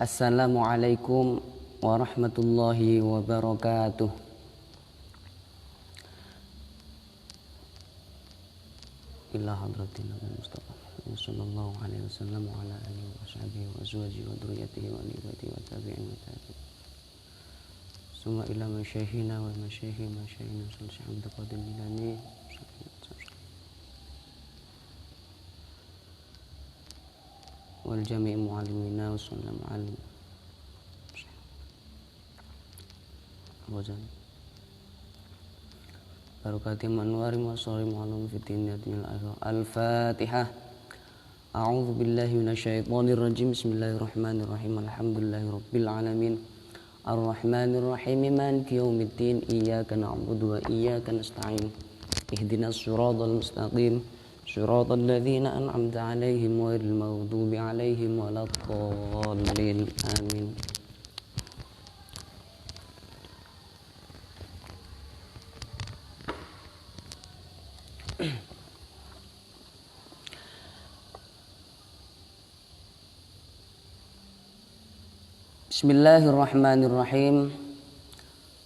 Assalamualaikum warahmatullahi wabarakatuh. Ila hadratin Nabi Mustafa sallallahu alaihi wasallam wa ala alihi wa sahbihi wa azwajihi wa dzurriyyatihi wa alihi wa tabi'in wa tabi'in. Summa ila masyaihina wa masyaihina sallallahu alaihi wasallam wal jami' mu'allimina wa sallam alim wazan barokati manwari masari ma'lum fitin yatinil akhir. Al-Fatihah. A'udzu billahi minasyaitonir rajim. Bismillahirrahmanirrahim. Alhamdulillahi rabbil alamin. Ar-Rahmanir Rahim. Maliki yaumiddin. Iyyaka na'budu wa iyyaka nasta'in. Ihdinas siratal mustaqim. Siratal ladzina an'amta 'alaihim ghairil maghdubi 'alaihim waladdallin. Amin. Bismillahirrahmanirrahim.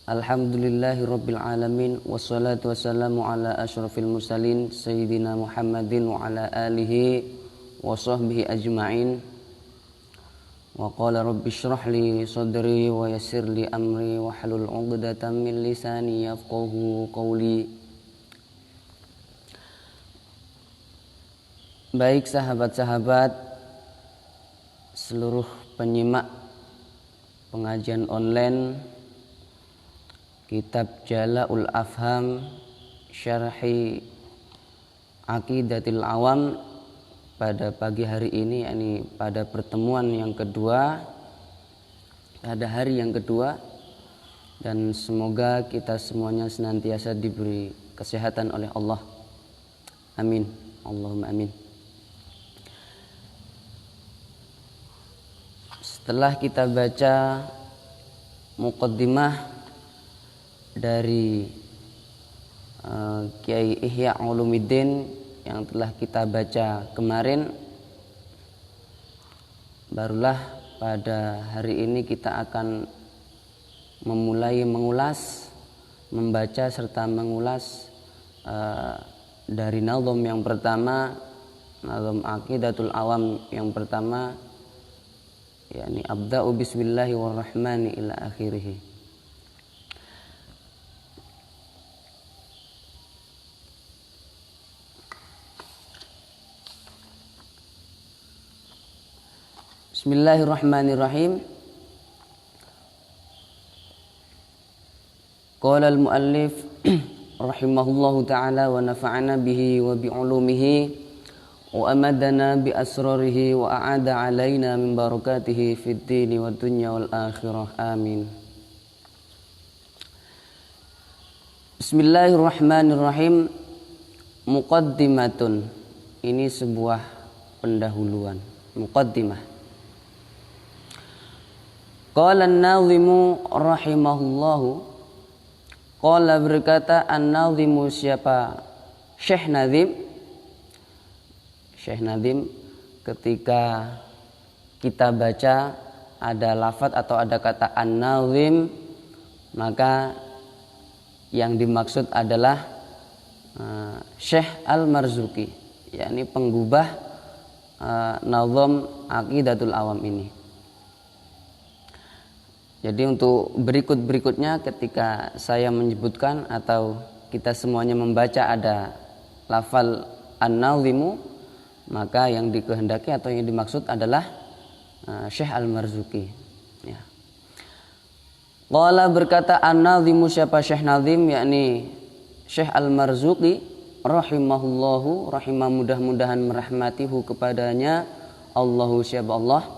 Alhamdulillahi rabbil alamin. Wassalatu wassalamu ala asyrafil mursalin Sayyidina Muhammadin wa ala alihi wa sahbihi ajma'in. Wa qala rabbi syrah li sadri wa yassir li amri wa hlul 'uqdatam min lisani yafqahu qawli. Baik sahabat-sahabat, seluruh penyimak pengajian online Kitab Jala'ul Afham Syarhi Aqidatil Awam pada pagi hari ini, yakni pada pertemuan yang kedua, pada hari yang kedua, dan semoga kita semuanya senantiasa diberi kesehatan oleh Allah. Amin. Allahumma amin. Setelah kita baca muqaddimah dari Kiai Ihya Ulumuddin yang telah kita baca kemarin, barulah pada hari ini kita akan memulai membaca serta mengulas dari nazm yang pertama, nazm Aqidatul Awam yang pertama, yakni abda'u bismillahi warrahmani ila akhirih. Bismillahirrahmanirrahim. Qala al-muallif rahimahullahu ta'ala wa nafa'ana bihi wa bi'ulumihi wa amadana bi asrarihi wa a'ada alaina min barakatihi fid dini wad dunya wal akhirah. Amin. Bismillahirrahmanirrahim. Muqaddimatun. Ini sebuah pendahuluan. Muqaddimah. Qala an-nazimu rahimahullahu. Qala berkata an-nazimu siapa? Syekh Nazim. Syekh Nazim ketika kita baca ada lafaz atau ada kata an-nazim, maka yang dimaksud adalah Syekh Al-Marzuki, yakni penggubah nazm Aqidatul Awam ini. Jadi untuk berikutnya ketika saya menyebutkan atau kita semuanya membaca ada lafal an-nazimu, maka yang dikehendaki atau yang dimaksud adalah Syekh Al-Marzuki. Ya. Qala berkata an-nazimu siapa Syekh Nazim, yakni Syekh Al-Marzuki rahimahullahu, rahimah mudah-mudahan merahmatihu kepadanya Allahu siapa Allah.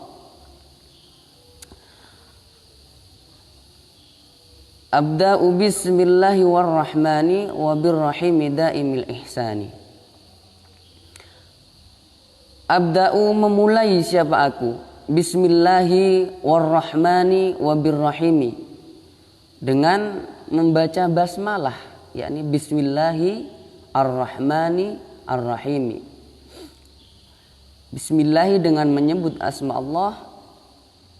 Abda'u bismillahi warrahmani wa birrahimi daimil ihsani. Abda'u memulai siapa aku, bismillahi warrahmani wa birrahimi, dengan membaca basmalah, yakni bismillahi arrahmani arrahimi. Bismillahi dengan menyebut asma Allah,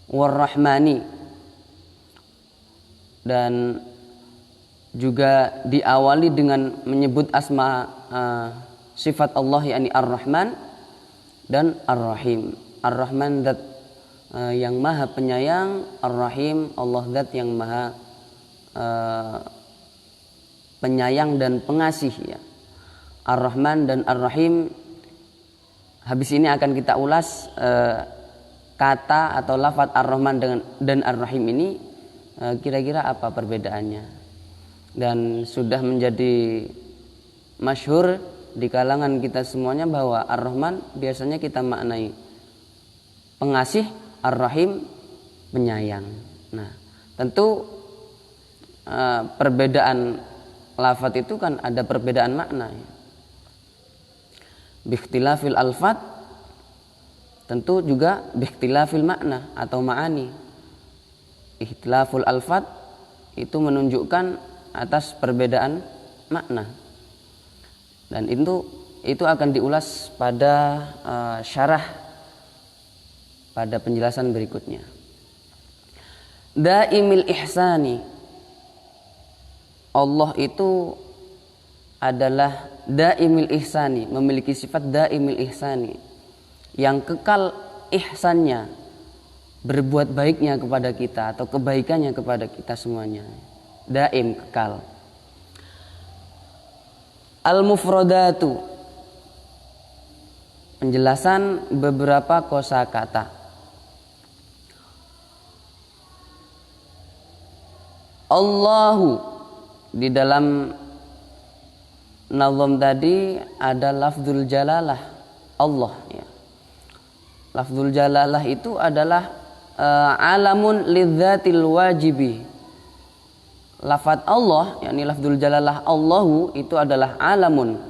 War-Rahmani, dan juga diawali dengan menyebut asma sifat Allah, yakni Ar-Rahman dan Ar-Rahim. Ar-Rahman zat yang maha penyayang, Ar-Rahim Allah zat yang maha penyayang dan pengasih ya. Ar-Rahman dan Ar-Rahim, habis ini akan kita ulas kata atau lafaz Ar-Rahman dan Ar-Rahim ini kira-kira apa perbedaannya. Dan sudah menjadi masyhur di kalangan kita semuanya bahwa Ar-Rahman biasanya kita maknai pengasih, Ar-Rahim penyayang. Nah, tentu perbedaan lafaz itu kan ada perbedaan makna ya. Bikhtilafil alfat, tentu juga bikhtilafil makna atau ma'ani. Ikhtilaful alfat itu menunjukkan atas perbedaan makna, dan itu akan diulas pada syarah pada penjelasan berikutnya. Daimil ihsani, Allah itu adalah daimil ihsani, memiliki sifat daimil ihsani, yang kekal ihsannya, berbuat baiknya kepada kita atau kebaikannya kepada kita semuanya. Daim, kekal. Al-mufradatu, penjelasan beberapa kosakata. Allahu, di dalam nazam tadi ada lafzul jalalah Allah ya. Lafzul jalalah itu adalah alamun lidzatil wajibi. Lafaz Allah, yakni lafzul jalalah Allahu, itu adalah alamun,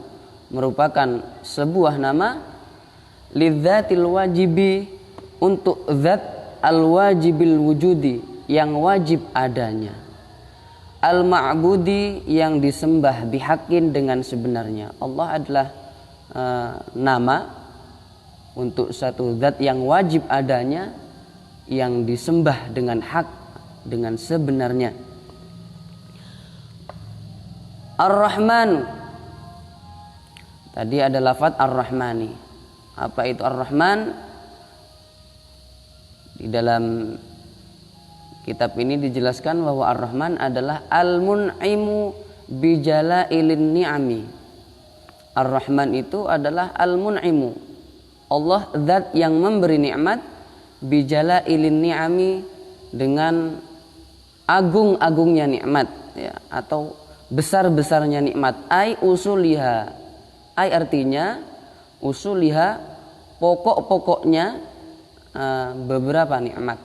merupakan sebuah nama lidzatil wajibi, untuk zat al-wajibil wujudi, yang wajib adanya, al-ma'budi, yang disembah bihaqqin, dengan sebenarnya. Allah adalah nama untuk satu zat yang wajib adanya, yang disembah dengan hak, dengan sebenarnya. Ar-Rahman, tadi ada lafaz Ar-Rahmani. Apa itu Ar-Rahman? Di dalam kitab ini dijelaskan bahwa Ar-Rahman adalah Al-Mun'imu bijalailin ni'ami. Ar-Rahman itu adalah Al-Mun'imu, Allah zat yang memberi nikmat, bijalailin ni'ami, dengan agung-agungnya nikmat ya, atau besar-besarnya nikmat. Ai usuliha, ai artinya usuliha, pokok-pokoknya beberapa nikmat.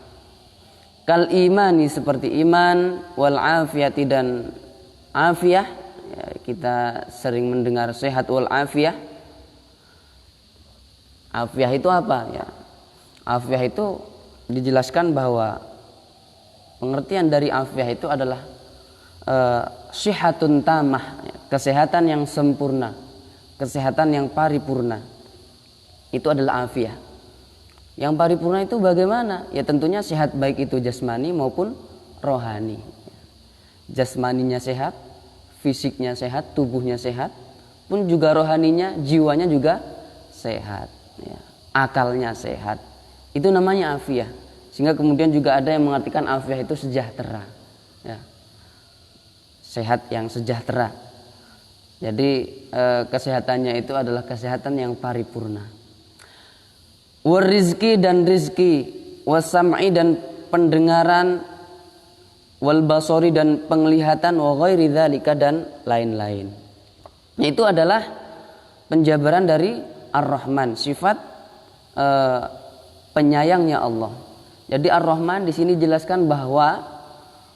Kal imani, seperti iman, wal afiyati, dan afiyah ya, kita sering mendengar sehat wal afiyah. Afiyah itu apa ya? Afiyah itu dijelaskan bahwa pengertian dari afiyah itu adalah syihatun tamah, kesehatan yang sempurna, kesehatan yang paripurna. Itu adalah afiyah. Yang paripurna itu bagaimana? Ya tentunya sehat, baik itu jasmani maupun rohani. Jasmaninya sehat, fisiknya sehat, tubuhnya sehat, pun juga rohaninya, jiwanya juga sehat ya. Akalnya sehat. Itu namanya afiyah. Sehingga kemudian juga ada yang mengartikan afiyah itu sejahtera ya. Sehat yang sejahtera. Jadi kesehatannya itu adalah kesehatan yang paripurna. Warizki, dan rizki, wasam'i, dan pendengaran, wal basori, dan penglihatan, wa ghairi dzalika, dan lain-lain. Itu adalah penjabaran dari Ar-Rahman, sifat penyayangnya Allah. Jadi Ar-Rahman di sini jelaskan bahwa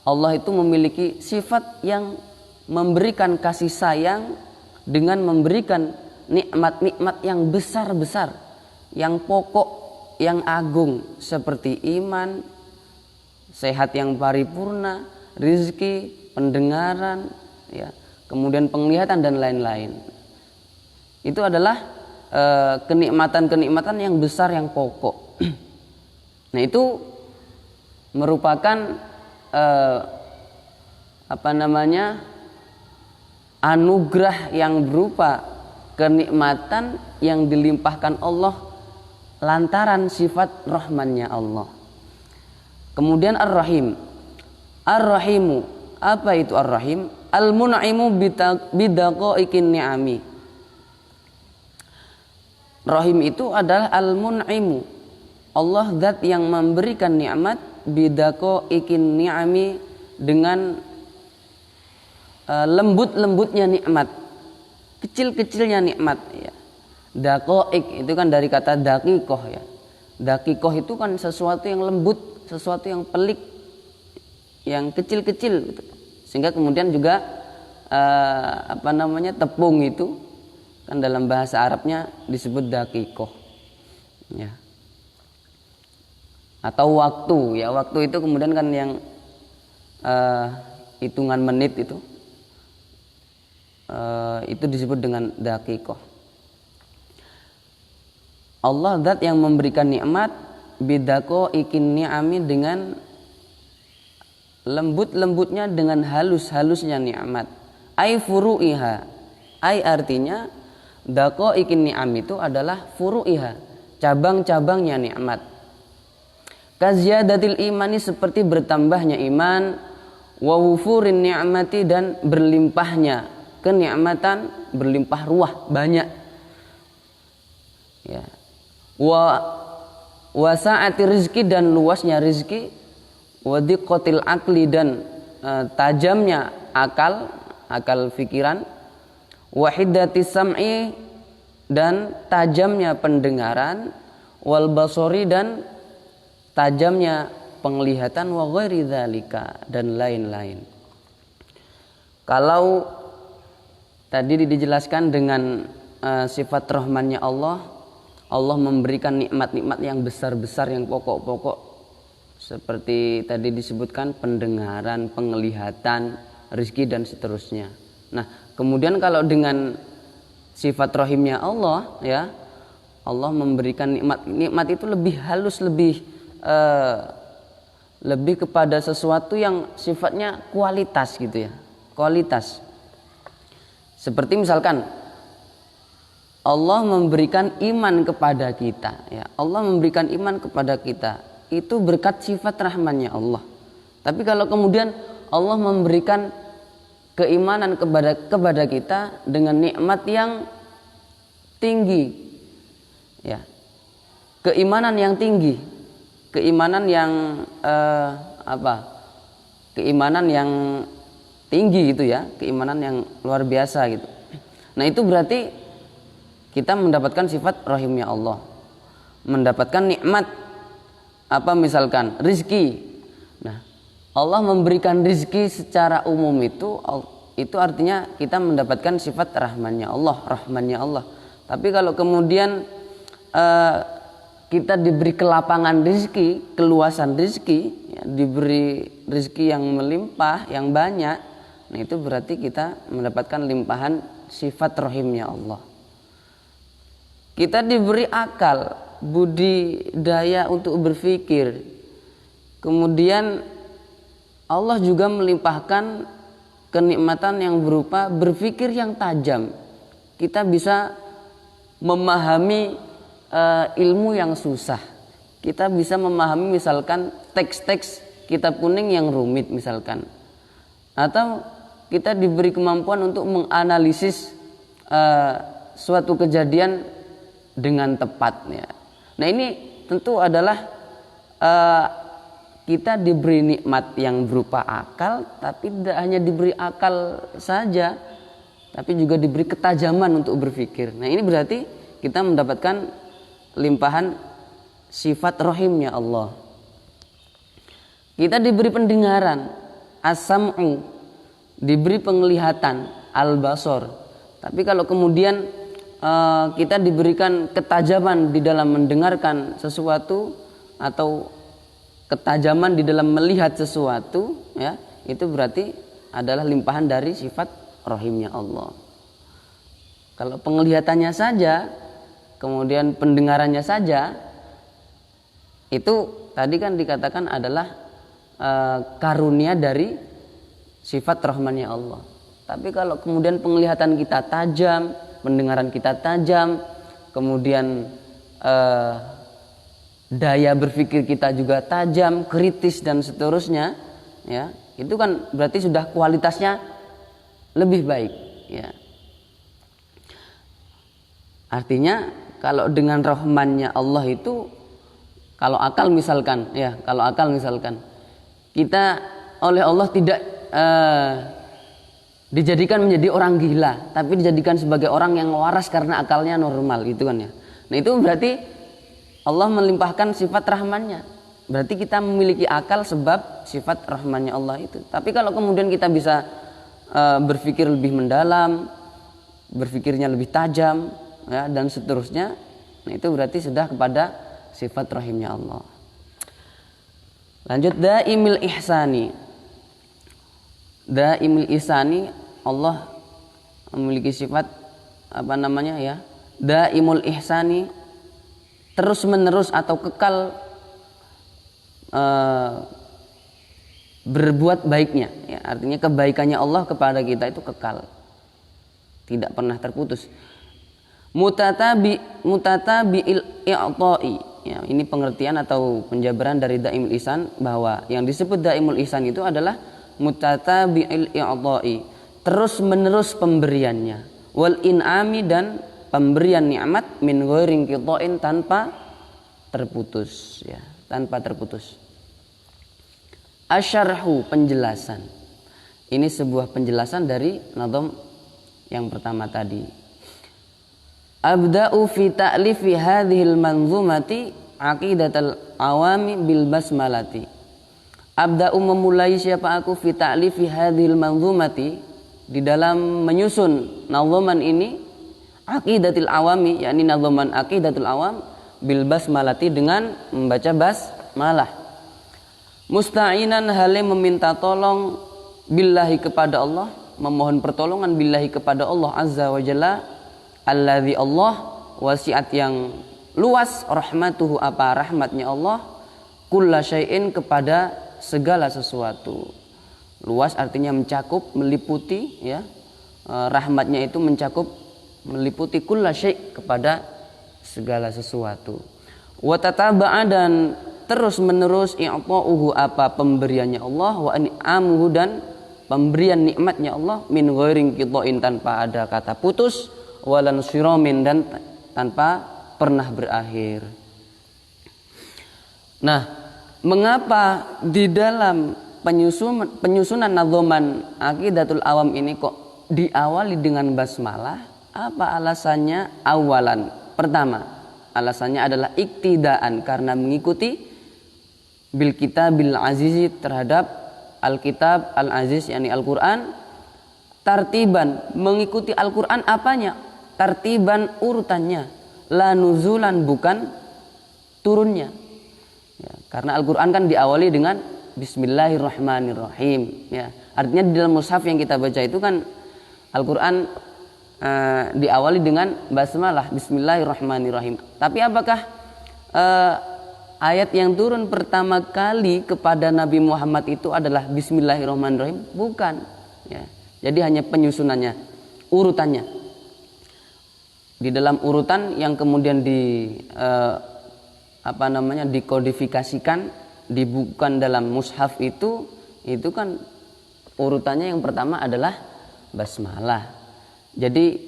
Allah itu memiliki sifat yang memberikan kasih sayang dengan memberikan nikmat-nikmat yang besar-besar, yang pokok, yang agung, seperti iman, sehat yang paripurna, rizki, pendengaran, ya, kemudian penglihatan, dan lain-lain. Itu adalah kenikmatan-kenikmatan yang besar, yang pokok. Nah itu merupakan anugerah yang berupa kenikmatan yang dilimpahkan Allah lantaran sifat rahmannya Allah. Kemudian Ar-Rahim. Ar-Rahimu, apa itu Ar-Rahim? Al-Mun'imu bidaqaiqin ni'ami. Rahim itu adalah Al-Mun'imu, Allah zat yang memberikan nikmat, bidaqaiqin ni'ami, dengan lembut-lembutnya nikmat, kecil-kecilnya nikmat ya. Daqaiq itu kan dari kata daqiqah ya. Daqiqah itu kan sesuatu yang lembut, sesuatu yang pelik, yang kecil-kecil gitu. Sehingga kemudian juga tepung itu kan dalam bahasa Arabnya disebut daqiqah ya. Atau waktu ya, waktu itu kemudian kan yang hitungan menit itu disebut dengan daqiqah. Allah zat yang memberikan nikmat, bidaqaiqin ni'ami, dengan lembut-lembutnya, dengan halus-halusnya nikmat. Ai furu'iha, ai artinya daqaiqin ni'am itu adalah furu'iha, cabang-cabangnya nikmat. Kaziyadatil imani, seperti bertambahnya iman, wa wufurin ni'mati, dan berlimpahnya kenikmatan, berlimpah ruah, banyak ya. Wa sa'ati rizki, dan luasnya rizki, wa diqqatil akli, dan tajamnya akal fikiran, wa hiddatis sam'i, dan tajamnya pendengaran, wal basori, dan tajamnya penglihatan, wa ghairi dzalika, dan lain-lain. Kalau tadi dijelaskan dengan sifat rahmannya Allah, Allah memberikan nikmat-nikmat yang besar-besar, yang pokok-pokok, seperti tadi disebutkan pendengaran, penglihatan, rezeki, dan seterusnya. Nah, kemudian kalau dengan sifat rahimnya Allah ya, Allah memberikan nikmat itu lebih halus, lebih kepada sesuatu yang sifatnya kualitas gitu ya, kualitas. Seperti misalkan Allah memberikan iman kepada kita ya. Allah memberikan iman kepada kita itu berkat sifat rahmannya Allah. Tapi kalau kemudian Allah memberikan keimanan kepada kita dengan nikmat yang tinggi ya. Keimanan yang tinggi, keimanan yang keimanan yang tinggi gitu ya, keimanan yang luar biasa gitu. Nah, itu berarti kita mendapatkan sifat rahimnya Allah, mendapatkan nikmat misalkan rizki. Nah, Allah memberikan rizki secara umum itu artinya kita mendapatkan sifat rahmannya Allah. Tapi kalau kemudian kita diberi kelapangan rizki, keluasan rizki ya, diberi rizki yang melimpah, yang banyak, nah itu berarti kita mendapatkan limpahan sifat rahimnya Allah. Kita diberi akal, budi daya untuk berpikir. Kemudian Allah juga melimpahkan kenikmatan yang berupa berpikir yang tajam. Kita bisa memahami ilmu yang susah. Kita bisa memahami misalkan teks-teks kitab kuning yang rumit misalkan. Atau kita diberi kemampuan untuk menganalisis suatu kejadian dengan tepatnya. Nah, ini tentu adalah kita diberi nikmat yang berupa akal, tapi tidak hanya diberi akal saja, tapi juga diberi ketajaman untuk berpikir. Nah, ini berarti kita mendapatkan limpahan sifat rahimnya Allah. Kita diberi pendengaran, as-sam'u, diberi penglihatan, al-basor. Tapi kalau kemudian kita diberikan ketajaman di dalam mendengarkan sesuatu atau ketajaman di dalam melihat sesuatu ya, itu berarti adalah limpahan dari sifat rahimnya Allah. Kalau penglihatannya saja, kemudian pendengarannya saja, itu tadi kan dikatakan adalah karunia dari sifat rahmannya Allah. Tapi kalau kemudian penglihatan kita tajam, pendengaran kita tajam, kemudian daya berpikir kita juga tajam, kritis dan seterusnya, ya, itu kan berarti sudah kualitasnya lebih baik, ya. Artinya kalau dengan rahmannya Allah itu, kalau akal misalkan kita oleh Allah tidak dijadikan menjadi orang gila, tapi dijadikan sebagai orang yang waras karena akalnya normal, gitu kan ya. Nah itu berarti Allah melimpahkan sifat rahmannya. Berarti kita memiliki akal sebab sifat rahmannya Allah itu. Tapi kalau kemudian kita bisa berpikir lebih mendalam, berpikirnya lebih tajam, ya, dan seterusnya, nah itu berarti sudah kepada sifat rahimnya Allah. Lanjut, daimil ihsani. Daimil ihsani, Allah memiliki sifat daimul ihsani, terus menerus atau kekal berbuat baiknya, ya, artinya kebaikannya Allah kepada kita itu kekal, tidak pernah terputus. Mutatabi'il i'ta'i, ya, ini pengertian atau penjabaran dari daimul ihsan, bahwa yang disebut daimul ihsan itu adalah mutatabi'il i'ta'i, terus menerus pemberiannya, wal in'ami, dan pemberian nikmat, min ghairi qita'in, tanpa terputus, ya, tanpa terputus. Asyarhu, penjelasan. Ini sebuah penjelasan dari nadham yang pertama tadi. Abda'u fi ta'lifi hadhil manzumati aqidatal awami bil basmalati. Abda'u, memulai siapa aku, fi ta'lifi hadhil manzumati, di dalam menyusun nadhaman ini, aqidatil awami, yakni nadhaman aqidatul awam, bil basmalati, dengan membaca basmalah. Musta'inan, halim meminta tolong, billahi, kepada Allah, memohon pertolongan, billahi, kepada Allah azza wa jalla, alladzi, Allah, wasi'at, yang luas, rahmatuhu, apa rahmatnya Allah, kulla syai'in, kepada segala sesuatu. Luas artinya mencakup, meliputi, ya, rahmatnya itu mencakup, meliputi kulla syai', kepada segala sesuatu. Wa tataba'a, dan terus menerus, i'ta'uhu, apa pemberiannya Allah, wa ni'amuhu, dan pemberian nikmatnya Allah, min ghairi qita'in, tanpa ada kata putus, walan siramin, dan tanpa pernah berakhir. Nah, mengapa di dalam penyusunan nadhaman aqidatul awam ini kok diawali dengan basmalah? Apa alasannya? Awalan, pertama, alasannya adalah iktidaan, karena mengikuti bil kitabil azizi, terhadap alkitab al-aziz, yakni Al-Quran, tartiban, mengikuti Al-Quran apanya? Tartiban, urutannya, la nuzulan, bukan turunnya, ya, karena Al-Quran kan diawali dengan Bismillahirrahmanirrahim, ya. Artinya di dalam mushaf yang kita baca itu kan Al-Quran diawali dengan basmalah, Bismillahirrahmanirrahim. Tapi apakah ayat yang turun pertama kali kepada Nabi Muhammad itu adalah Bismillahirrahmanirrahim? Bukan, ya. Jadi hanya penyusunannya, urutannya. Di dalam urutan yang kemudian dikodifikasikan, dibukukan dalam mushaf itu kan urutannya yang pertama adalah basmalah. Jadi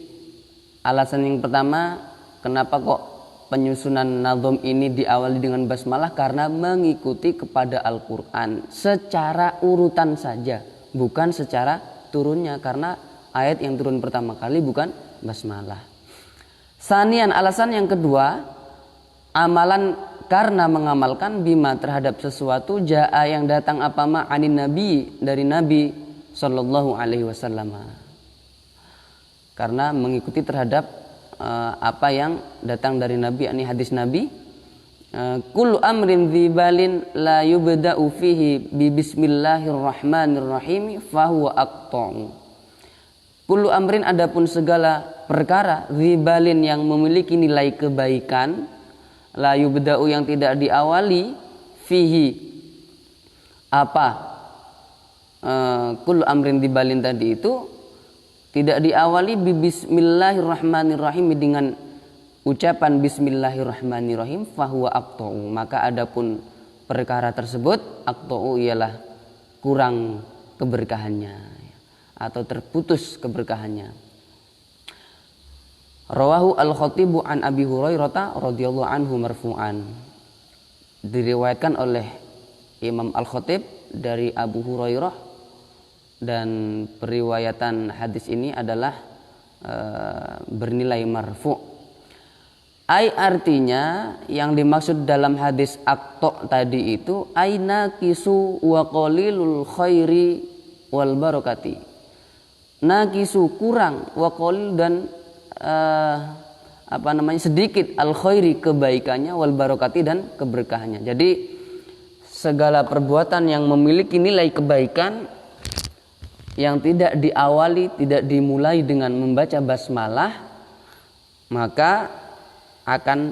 alasan yang pertama, kenapa kok penyusunan nadham ini diawali dengan basmalah, karena mengikuti kepada Al-Quran secara urutan saja, bukan secara turunnya, karena ayat yang turun pertama kali bukan basmalah. Sanian, alasan yang kedua, amalan, karena mengamalkan, bima, terhadap sesuatu, jaa, yang datang, apa, ma'anin nabi, dari Nabi sallallahu alaihi wasallam, karena mengikuti terhadap apa yang datang dari Nabi, yakni hadis Nabi. Kullu amrin dzibalin la yubda'u fihi bi bismillahirrahmanirrahim fahuwa aqta'u. Kullu amrin, adapun segala perkara, dzibalin, yang memiliki nilai kebaikan, la yubda'u, yang tidak diawali, fihi, apa kullu amrin dibalin tadi itu tidak diawali bismillahirrahmanirrahim dengan ucapan bismillahirrahmanirrahim fahuwa aqta'u, maka adapun perkara tersebut aqta'u ialah kurang keberkahannya atau terputus keberkahannya. Rawahu al-Khatibu an Abi Hurairah radhiyallahu anhu marfu'an. Diriwayatkan oleh Imam Al-Khatib dari Abu Hurairah, dan periwayatan hadis ini adalah bernilai marfu'. Ai artinya yang dimaksud dalam hadis aqta tadi itu aina kisu wa qalilul khairi wal barakati. Nakisu kurang, wa qalil dan sedikit, al khairi kebaikannya, wal barakati dan keberkahannya. Jadi segala perbuatan yang memiliki nilai kebaikan yang tidak diawali, tidak dimulai dengan membaca basmalah, maka akan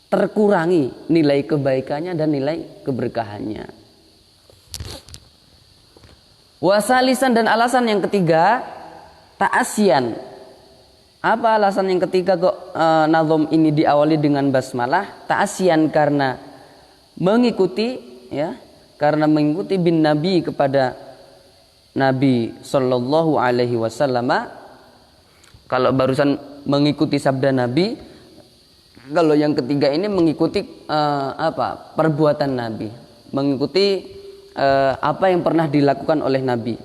terkurangi nilai kebaikannya dan nilai keberkahannya. Wasalisan, dan alasan yang ketiga, ta'asyan. Apa alasan yang ketiga kok nazom ini diawali dengan basmalah? Ta'asyan, karena mengikuti, ya, karena mengikuti bin Nabi kepada Nabi Sallallahu Alaihi Wasallam. Kalau barusan mengikuti sabda Nabi, kalau yang ketiga ini mengikuti perbuatan Nabi, mengikuti apa yang pernah dilakukan oleh Nabi.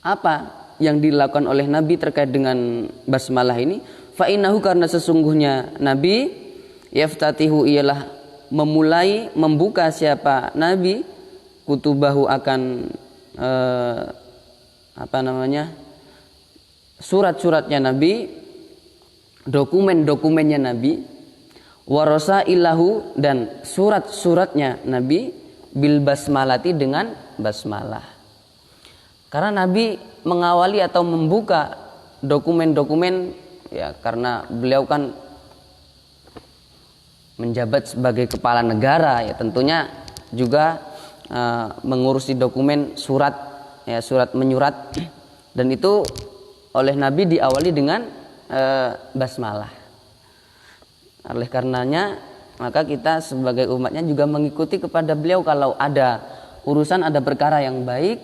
Apa yang dilakukan oleh Nabi terkait dengan basmalah ini? Fa innahu, karena sesungguhnya Nabi yaftatihu ialah memulai, membuka siapa Nabi kutubahu akan surat-suratnya Nabi, dokumen-dokumennya Nabi, warasailahu, dan surat-suratnya Nabi, bil basmalati, dengan basmalah. Karena Nabi mengawali atau membuka dokumen-dokumen, ya, karena beliau kan menjabat sebagai kepala negara, ya, tentunya juga mengurusi dokumen surat, ya, surat menyurat, dan itu oleh Nabi diawali dengan basmalah. Oleh karenanya maka kita sebagai umatnya juga mengikuti kepada beliau. Kalau ada urusan, ada perkara yang baik,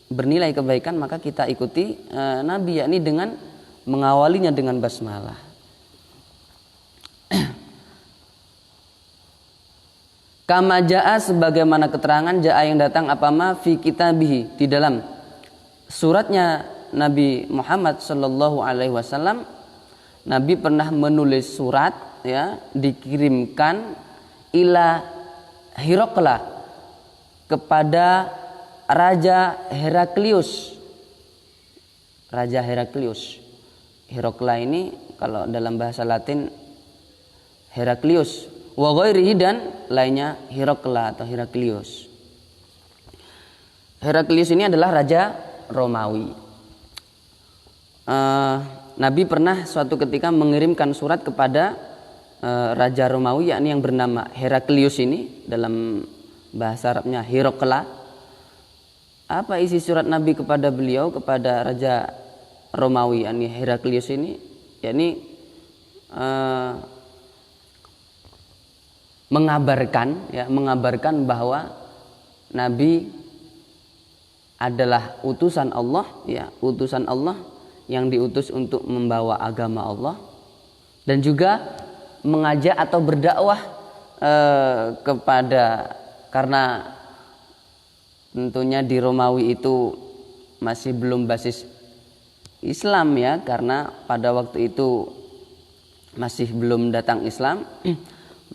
bernilai kebaikan, maka kita ikuti Nabi, yakni dengan mengawalinya dengan basmalah. Kama jaa, sebagaimana keterangan jaa yang datang apama fi kitabihi, di dalam suratnya Nabi Muhammad sallallahu alaihi wasallam. Nabi pernah menulis surat, ya, dikirimkan ila Hirokla, kepada Raja Heraklius. Raja Heraklius. Hirokla ini kalau dalam bahasa Latin Heraklius, wa ghairihi, dan lainnya Hirokla atau Heraklius. Heraklius ini adalah raja Romawi. Nabi pernah suatu ketika mengirimkan surat kepada raja Romawi, yakni yang bernama Heraklius ini, dalam bahasa Arabnya Hirokla. Apa isi surat Nabi kepada beliau, kepada raja Romawi, yakni Heraklius ini? Yakni mengabarkan bahwa Nabi adalah utusan Allah, ya, utusan Allah yang diutus untuk membawa agama Allah, dan juga mengajak atau berdakwah kepada, karena tentunya di Romawi itu masih belum basis Islam, ya, karena pada waktu itu masih belum datang Islam.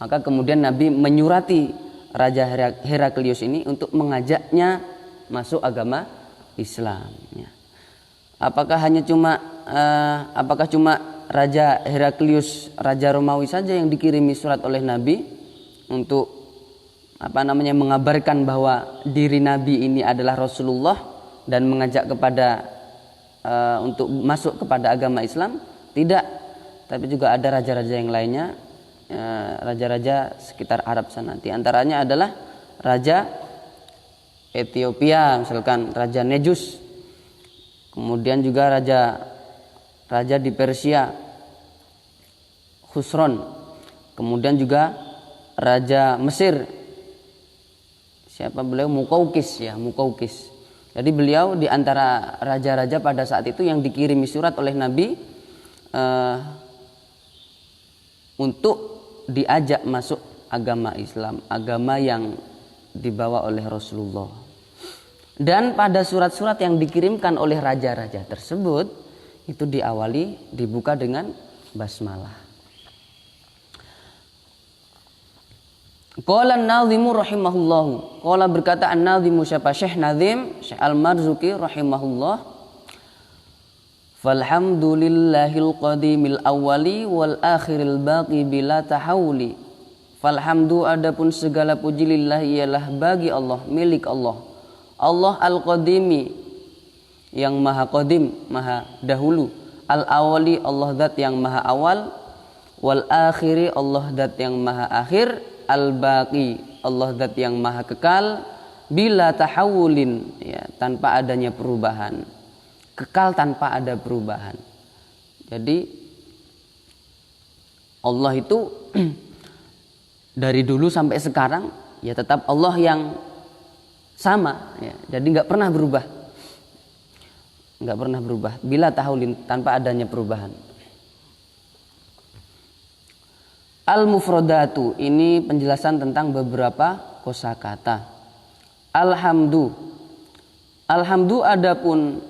Maka kemudian Nabi menyurati Raja Heraklius ini untuk mengajaknya masuk agama Islam, ya. Apakah cuma Raja Heraklius, Raja Romawi saja yang dikirimi surat oleh Nabi untuk mengabarkan bahwa diri Nabi ini adalah Rasulullah dan mengajak kepada untuk masuk kepada agama Islam? Tidak, tapi juga ada raja-raja yang lainnya, raja-raja sekitar Arab sana. Di antaranya adalah Raja Ethiopia, misalkan Raja Nejus. Kemudian juga raja di Persia, Khusron. Kemudian juga Raja Mesir, siapa beliau? Muqawqis ya, Muqawqis. Jadi beliau di antara raja-raja pada saat itu yang dikirimi surat oleh Nabi untuk diajak masuk agama Islam, agama yang dibawa oleh Rasulullah. Dan pada surat-surat yang dikirimkan oleh raja-raja tersebut itu dibuka dengan basmalah. Qala an-Nadhimu rahimahullahu. Qala berkata an-Nadhimu, siapa? Syekh Nazim, Syekh Al-Marzuki rahimahullah. Falhamdulillahil qadimil awwali wal akhiril baqi bila tahawuli. Falhamdu, adapun segala puji lillah ialah bagi Allah, milik Allah. Allah al-qadimi, yang maha qadim, maha dahulu. Al-awwali, Allah zat yang maha awal. Wal akhiri, Allah zat yang maha akhir. Al-baqi, Allah zat yang maha kekal. Bila tahawulin, ya, tanpa adanya perubahan. Kekal tanpa ada perubahan. Jadi Allah itu dari dulu sampai sekarang ya tetap Allah yang sama ya. Jadi nggak pernah berubah. Nggak pernah berubah. Bila tahawulin, tanpa adanya perubahan. Al-mufradatu, ini penjelasan tentang beberapa kosakata. Alhamdu. Alhamdu, adapun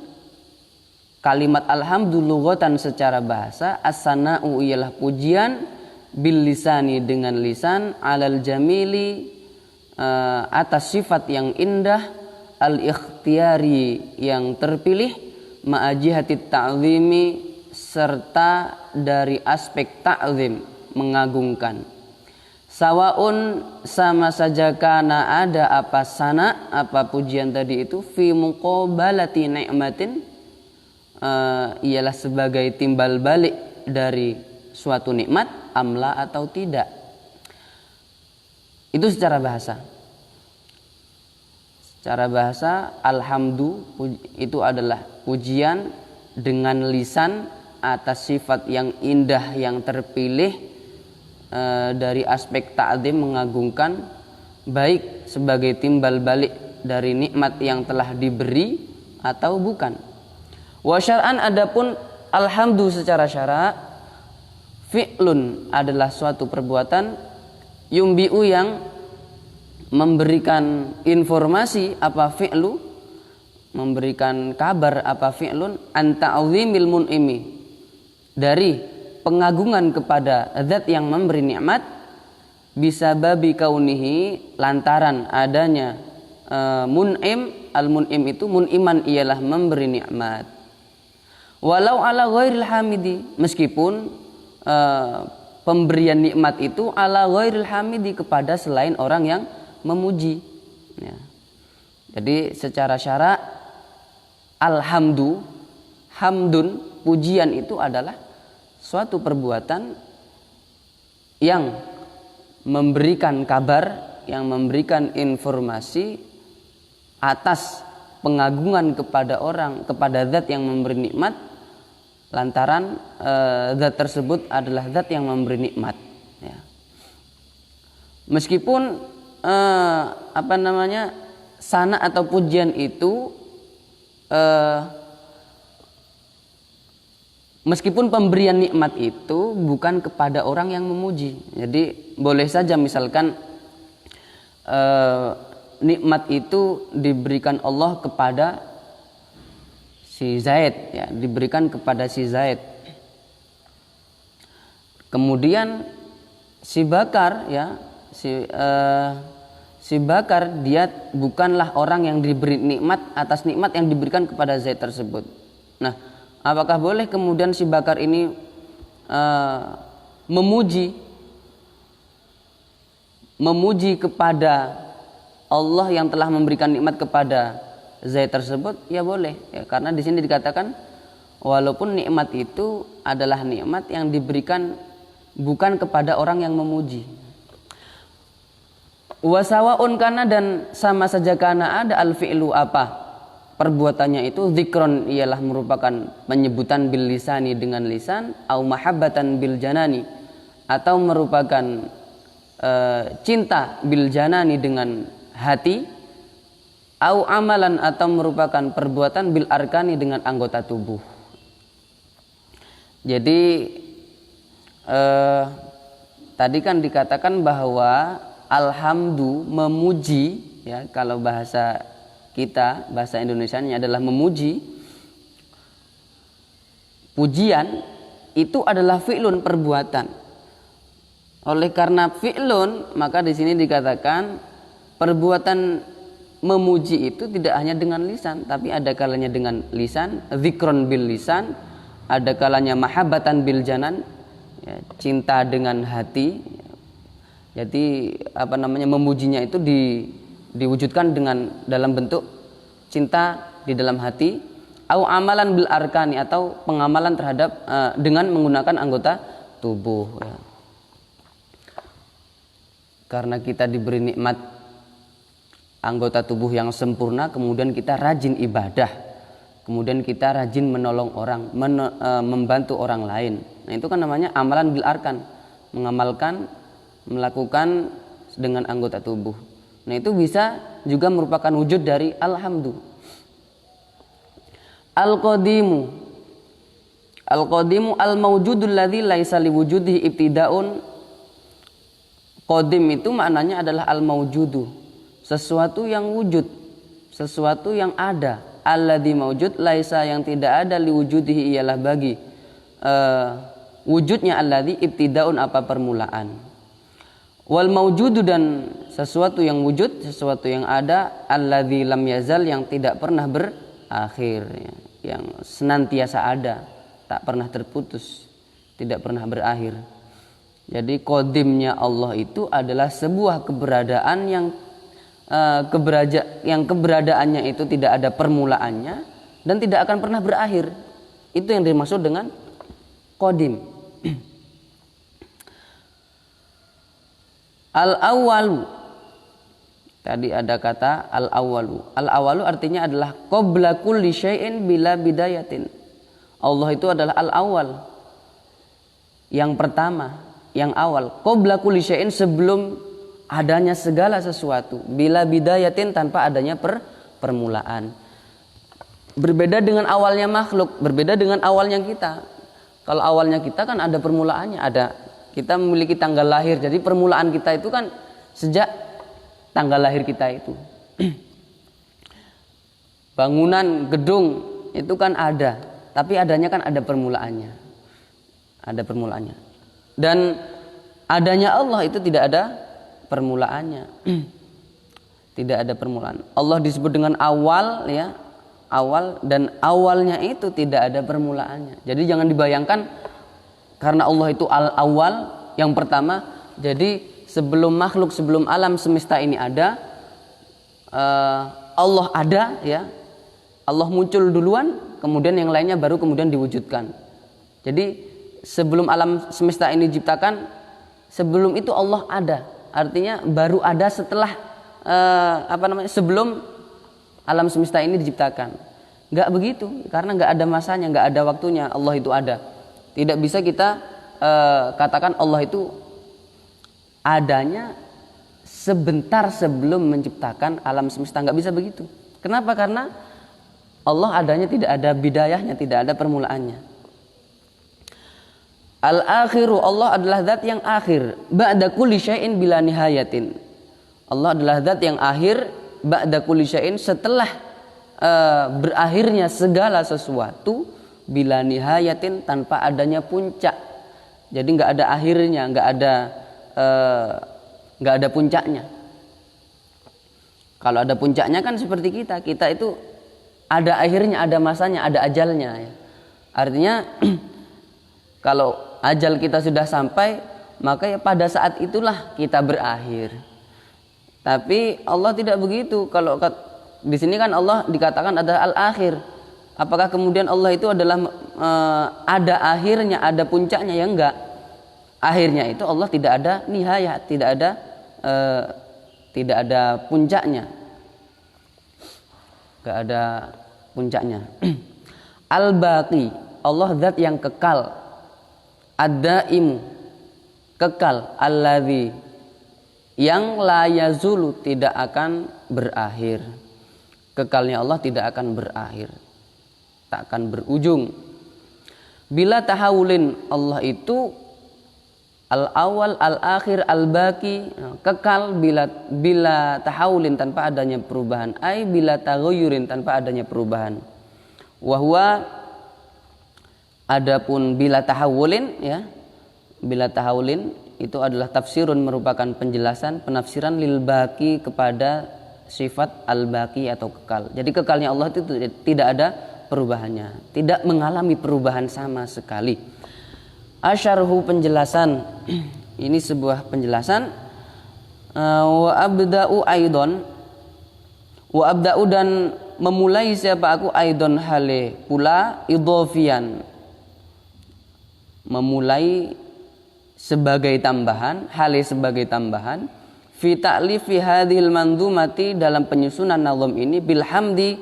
kalimat alhamdu lughatan secara bahasa, as-sana'u ialah pujian, bil lisani dengan lisan, alal jamili atas sifat yang indah, al ikhtiyari yang terpilih, ma'ajihatit ta'zimi serta dari aspek ta'zim mengagungkan. Sawaun, sama saja, kana ada apa sana, apa pujian tadi itu, fi muqabalati ni'matin, ialah sebagai timbal balik dari suatu nikmat, amla atau tidak. Itu secara bahasa. Secara bahasa, alhamdu itu adalah pujian dengan lisan atas sifat yang indah yang terpilih, dari aspek ta'zim mengagungkan, baik sebagai timbal balik dari nikmat yang telah diberi atau bukan. Wa syar'an, adapun alhamdu secara syara', fi'lun adalah suatu perbuatan, yumbi'u yang memberikan informasi, apa fi'lu, memberikan kabar, apa fi'lun, an ta'zimil mun'imi, dari pengagungan kepada zat yang memberi nikmat, bisa babi kaunihi, lantaran adanya mun'im. Al-mun'im itu mun'iman, ialah memberi nikmat. Walau ala ghairil hamidi, meskipun pemberian nikmat itu ala ghairil hamidi, kepada selain orang yang memuji ya. Jadi secara syara' alhamdu, hamdun, pujian itu adalah suatu perbuatan yang memberikan kabar, yang memberikan informasi atas pengagungan kepada orang, kepada zat yang memberi nikmat, lantaran zat tersebut adalah zat yang memberi nikmat ya. Meskipun sana atau pujian itu meskipun pemberian nikmat itu bukan kepada orang yang memuji. Jadi boleh saja misalkan nikmat itu diberikan Allah kepada si Zaid ya, diberikan kepada si Zaid. Kemudian si Bakar ya, si Bakar dia bukanlah orang yang diberi nikmat atas nikmat yang diberikan kepada Zaid tersebut. Nah, apakah boleh kemudian si Bakar ini memuji kepada Allah yang telah memberikan nikmat kepada Zaid tersebut? Ya boleh ya, karena di sini dikatakan walaupun nikmat itu adalah nikmat yang diberikan bukan kepada orang yang memuji. Wasawaun kana dan sama saja kana ada al fi'lu apa perbuatannya itu, zikron ialah merupakan penyebutan bil lisani dengan lisan, au mahabbatan bil janani atau merupakan cinta bil janani dengan hati, au amalan atau merupakan perbuatan bil arkani dengan anggota tubuh. Jadi tadi kan dikatakan bahwa alhamdu memuji, ya, kalau bahasa kita, bahasa Indonesianya adalah memuji. Pujian itu adalah fi'lun, perbuatan. Oleh karena fi'lun, maka di sini dikatakan perbuatan memuji itu tidak hanya dengan lisan, tapi ada kalanya dengan lisan, zikron bil lisan, ada kalanya mahabbatan bil janan, ya, cinta dengan hati. Jadi memujinya itu diwujudkan dengan dalam bentuk cinta di dalam hati, au amalan bil arkani atau pengamalan terhadap dengan menggunakan anggota tubuh, ya. Karena kita diberi nikmat anggota tubuh yang sempurna, kemudian kita rajin ibadah, kemudian kita rajin menolong orang, membantu orang lain. Nah, itu kan namanya amalan bil arkan, melakukan dengan anggota tubuh. Nah, itu bisa juga merupakan wujud dari alhamdu. Al-qadimu al-mawjudul ladzi laisa liwujudihi ibtidaun. Qadim itu maknanya adalah al-mawjudu, sesuatu yang wujud, sesuatu yang ada. Alladzi mawjud laisa, yang tidak ada, liwujudihi ialah bagi wujudnya alladzi ibtidaun apa permulaan. Wal mawjudu, dan sesuatu yang wujud, sesuatu yang ada, alladzi lam yazal, yang tidak pernah berakhir, ya, yang senantiasa ada, tak pernah terputus, tidak pernah berakhir. Jadi qadimnya Allah itu adalah sebuah keberadaan yang keberadaannya itu tidak ada permulaannya dan tidak akan pernah berakhir. Itu yang dimaksud dengan qadim. Al-awwalu, tadi ada kata al-awwalu. Al-awwalu artinya adalah qabla kulli syai'in bila bidayatin. Allah itu adalah al-awwal, yang pertama, yang awal. Qabla kulli syai'in, sebelum adanya segala sesuatu. Bila bidayatin, tanpa adanya permulaan. Berbeda dengan awalnya makhluk, berbeda dengan awalnya kita. Kalau awalnya kita kan ada permulaannya, kita memiliki tanggal lahir. Jadi permulaan kita itu kan sejak tanggal lahir kita itu. Bangunan, gedung itu kan ada, tapi adanya kan ada permulaannya. Ada permulaannya. Dan adanya Allah itu tidak ada permulaannya. Tidak ada permulaan. Allah disebut dengan awal, ya, awal, dan awalnya itu tidak ada permulaannya. Jadi jangan dibayangkan karena Allah itu al-awwal, yang pertama, jadi sebelum makhluk, sebelum alam semesta ini ada, Allah ada, ya, Allah muncul duluan, kemudian yang lainnya baru kemudian diwujudkan. Jadi sebelum alam semesta ini diciptakan, sebelum itu Allah ada, artinya baru ada setelah sebelum alam semesta ini diciptakan. Enggak begitu, karena enggak ada masanya, enggak ada waktunya Allah itu ada. Tidak bisa kita katakan Allah itu adanya sebentar sebelum menciptakan alam semesta. Enggak bisa begitu. Kenapa? Karena Allah adanya tidak ada bidayahnya, tidak ada permulaannya. Al-akhiru, Allah adalah zat yang akhir. Ba'da kulli syai'in bila nihayatin. Allah adalah zat yang akhir, ba'da kulli syai'in, setelah berakhirnya segala sesuatu, bila nihayatin, tanpa adanya puncak. Jadi nggak ada akhirnya, nggak ada puncaknya. Kalau ada puncaknya kan seperti kita itu ada akhirnya, ada masanya, ada ajalnya, ya. Artinya kalau ajal kita sudah sampai, maka ya pada saat itulah kita berakhir. Tapi Allah tidak begitu. Kalau di sini kan Allah dikatakan ada al-akhir. Apakah kemudian Allah itu adalah ada akhirnya, ada puncaknya? Ya enggak. Akhirnya itu Allah tidak ada nihayah, tidak ada tidak ada puncaknya. Enggak ada puncaknya. Al-Baqi, Allah zat yang kekal. Ad-Daim, kekal. Alladzi, yang la yazulu, tidak akan berakhir. Kekalnya Allah tidak akan berakhir, tak akan berujung. Bila tahawulin, Allah itu al-awal, al-akhir, al-baqi, kekal bila tahawulin, tanpa adanya perubahan. Ai bila taghayyurin, tanpa adanya perubahan. Wahwa, adapun bila tahawulin, ya, bila tahawulin itu adalah tafsirun, merupakan penjelasan, penafsiran lil baqi, kepada sifat al-baqi atau kekal. Jadi kekalnya Allah itu tidak ada perubahannya, tidak mengalami perubahan sama sekali. Asyarhu, penjelasan. Ini sebuah penjelasan. Wa abda'u aidon, wa abda'u, dan memulai siapa aku, aidon hale pula, idhofian, memulai sebagai tambahan, hale sebagai tambahan, fi ta'lifi hadhil mandhumati, dalam penyusunan nazam ini, bilhamdi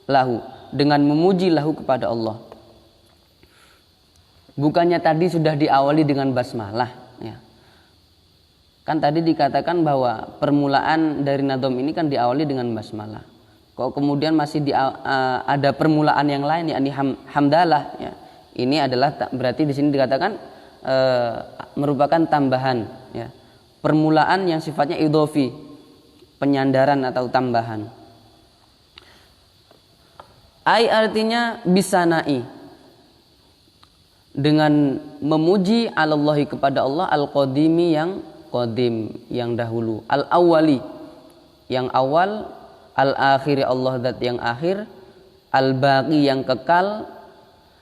lahu, dengan memuji lahu kepada Allah. Bukannya tadi sudah diawali dengan basmalah, ya. Kan tadi dikatakan bahwa permulaan dari nazam ini kan diawali dengan basmalah. Kok kemudian masih ada permulaan yang lain, yakni hamdalah, ya. Ini adalah berarti di sini dikatakan merupakan tambahan, ya. Permulaan yang sifatnya idhofi, penyandaran atau tambahan. Ai, artinya bisanai, dengan memuji alallahi, kepada Allah, al-qadimi, yang qadim, yang dahulu, al-awwali, yang awal, al-akhiri, Allah zat yang akhir, al-baqi, yang kekal,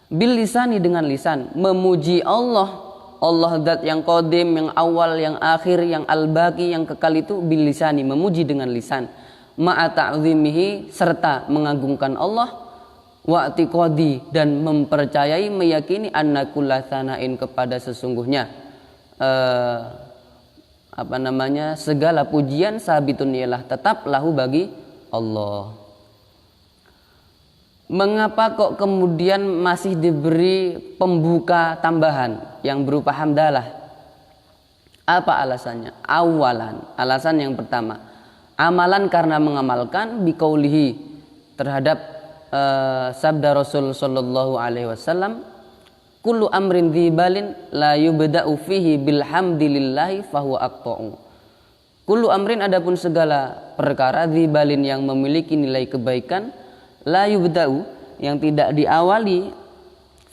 bil lisani, dengan lisan, memuji Allah, Allah zat yang qadim, yang awal, yang akhir, yang al-baqi, yang kekal itu bil lisani, memuji dengan lisan, ma'a ta'zimihi, serta mengagungkan Allah, wa'tiqadi, dan mempercayai, meyakini, anna kulla tsanain, kepada sesungguhnya segala pujian, sabitun, ialah tetap, lahu, bagi Allah. Mengapa kok kemudian masih diberi pembuka tambahan yang berupa hamdalah? Apa alasannya? Awalan, alasan yang pertama, amalan, karena mengamalkan, biqaulihi, terhadap sabda Rasul sallallahu alaihi wasallam, kullu amrin dzibalin la yubda'u fihi bilhamdillahi fahuwa aqta'u. Kullu amrin, adapun segala perkara, dzibalin, yang memiliki nilai kebaikan, la yubda'u, yang tidak diawali,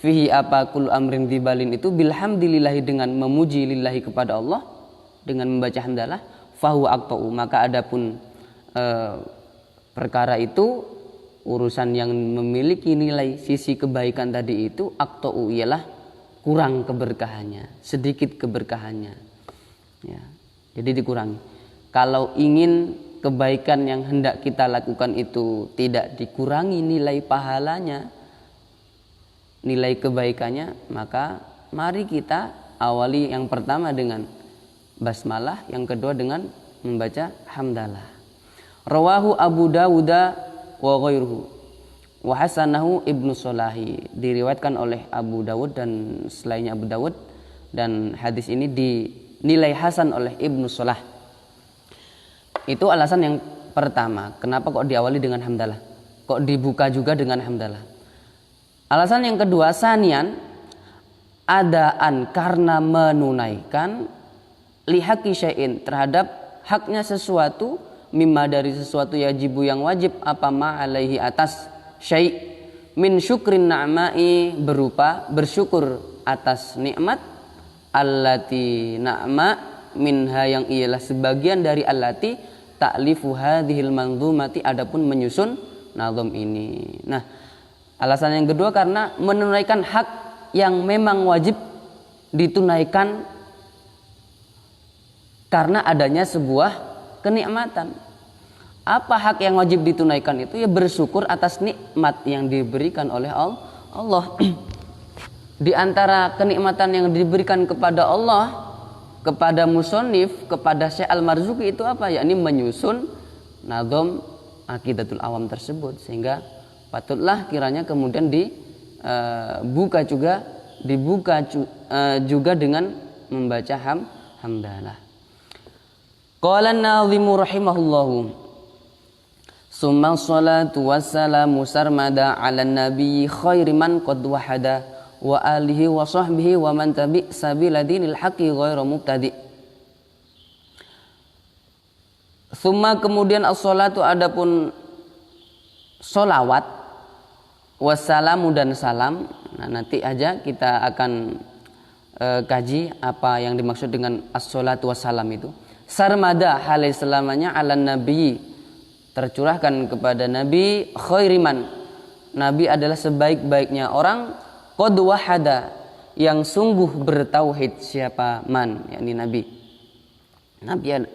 fihi, apa, kullu amrin dzibalin itu, bilhamdillahi, dengan memuji lillahi, kepada Allah, dengan membaca hamdalah, fahuwa aqta'u, maka adapun perkara itu, urusan yang memiliki nilai sisi kebaikan tadi itu, aqta'u, ialah kurang keberkahannya, sedikit keberkahannya, ya. Jadi dikurangi. Kalau ingin kebaikan yang hendak kita lakukan itu tidak dikurangi nilai pahalanya, nilai kebaikannya, maka mari kita awali yang pertama dengan basmalah, yang kedua dengan membaca hamdalah. Rawahu Abu Dawud wa ghairuhu wa hasanahu Ibnu Solahi, diriwayatkan oleh Abu Dawud dan selainnya Abu Dawud, dan hadis ini dinilai hasan oleh Ibnu Solah. Itu alasan yang pertama, kenapa kok diawali dengan hamdalah, kok dibuka juga dengan hamdalah. Alasan yang kedua, sanian, adaan, karena menunaikan, lihaqi syai'in, terhadap haknya sesuatu, mimma, dari sesuatu, yajibu, yang wajib, apa, ma'alaihi, atas, syai' min syukrin na'mai, berupa bersyukur atas nikmat, allati, na'ma, minha, yang ialah sebagian dari allati, ta'lifu hadhil manzumati, adapun menyusun nazam ini. Nah, alasan yang kedua, karena menunaikan hak yang memang wajib ditunaikan karena adanya sebuah kenikmatan. Apa hak yang wajib ditunaikan itu? Ya bersyukur atas nikmat yang diberikan oleh Allah. Di antara kenikmatan yang diberikan kepada Allah, kepada musonif, kepada Syekh Al-Marzuki itu apa? Yakni menyusun nazom Aqidatul Awam tersebut, sehingga patutlah kiranya kemudian dibuka juga dengan membaca hamdalah. Qala an-nadhimu rahimahullahu summa sholatu wassalamu sarmada ala nabiyyi khairi man qad wahada wa alihi wa sahbihi wa man tabi sabila dinil haqqi ghairu mubtadi. Summa kemudian as-sholatu adapun sholawat, wassalamu dan salam. Nah, nanti aja kita akan kaji apa yang dimaksud dengan as-sholatu wassalam itu. Sarmada halai selamanya ala nabi, tercurahkan kepada nabi khairiman, nabi adalah sebaik-baiknya orang, qad wahada, yang sungguh bertauhid. Siapa man, yakni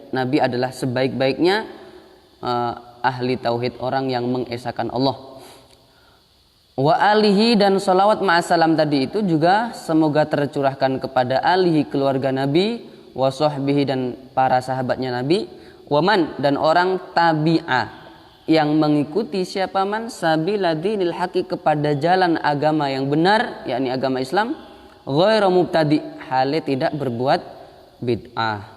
nabi adalah sebaik-baiknya ahli tauhid, orang yang mengesahkan Allah. Wa alihi dan salawat ma'asalam tadi itu juga semoga tercurahkan kepada alihi, keluarga nabi, wa sahbihi dan para sahabatnya nabi, wa man dan orang tabi'ah yang mengikuti siapa man sabila dinil haqi, kepada jalan agama yang benar, yakni agama Islam, ghairu mubtadi, hale tidak berbuat bid'ah.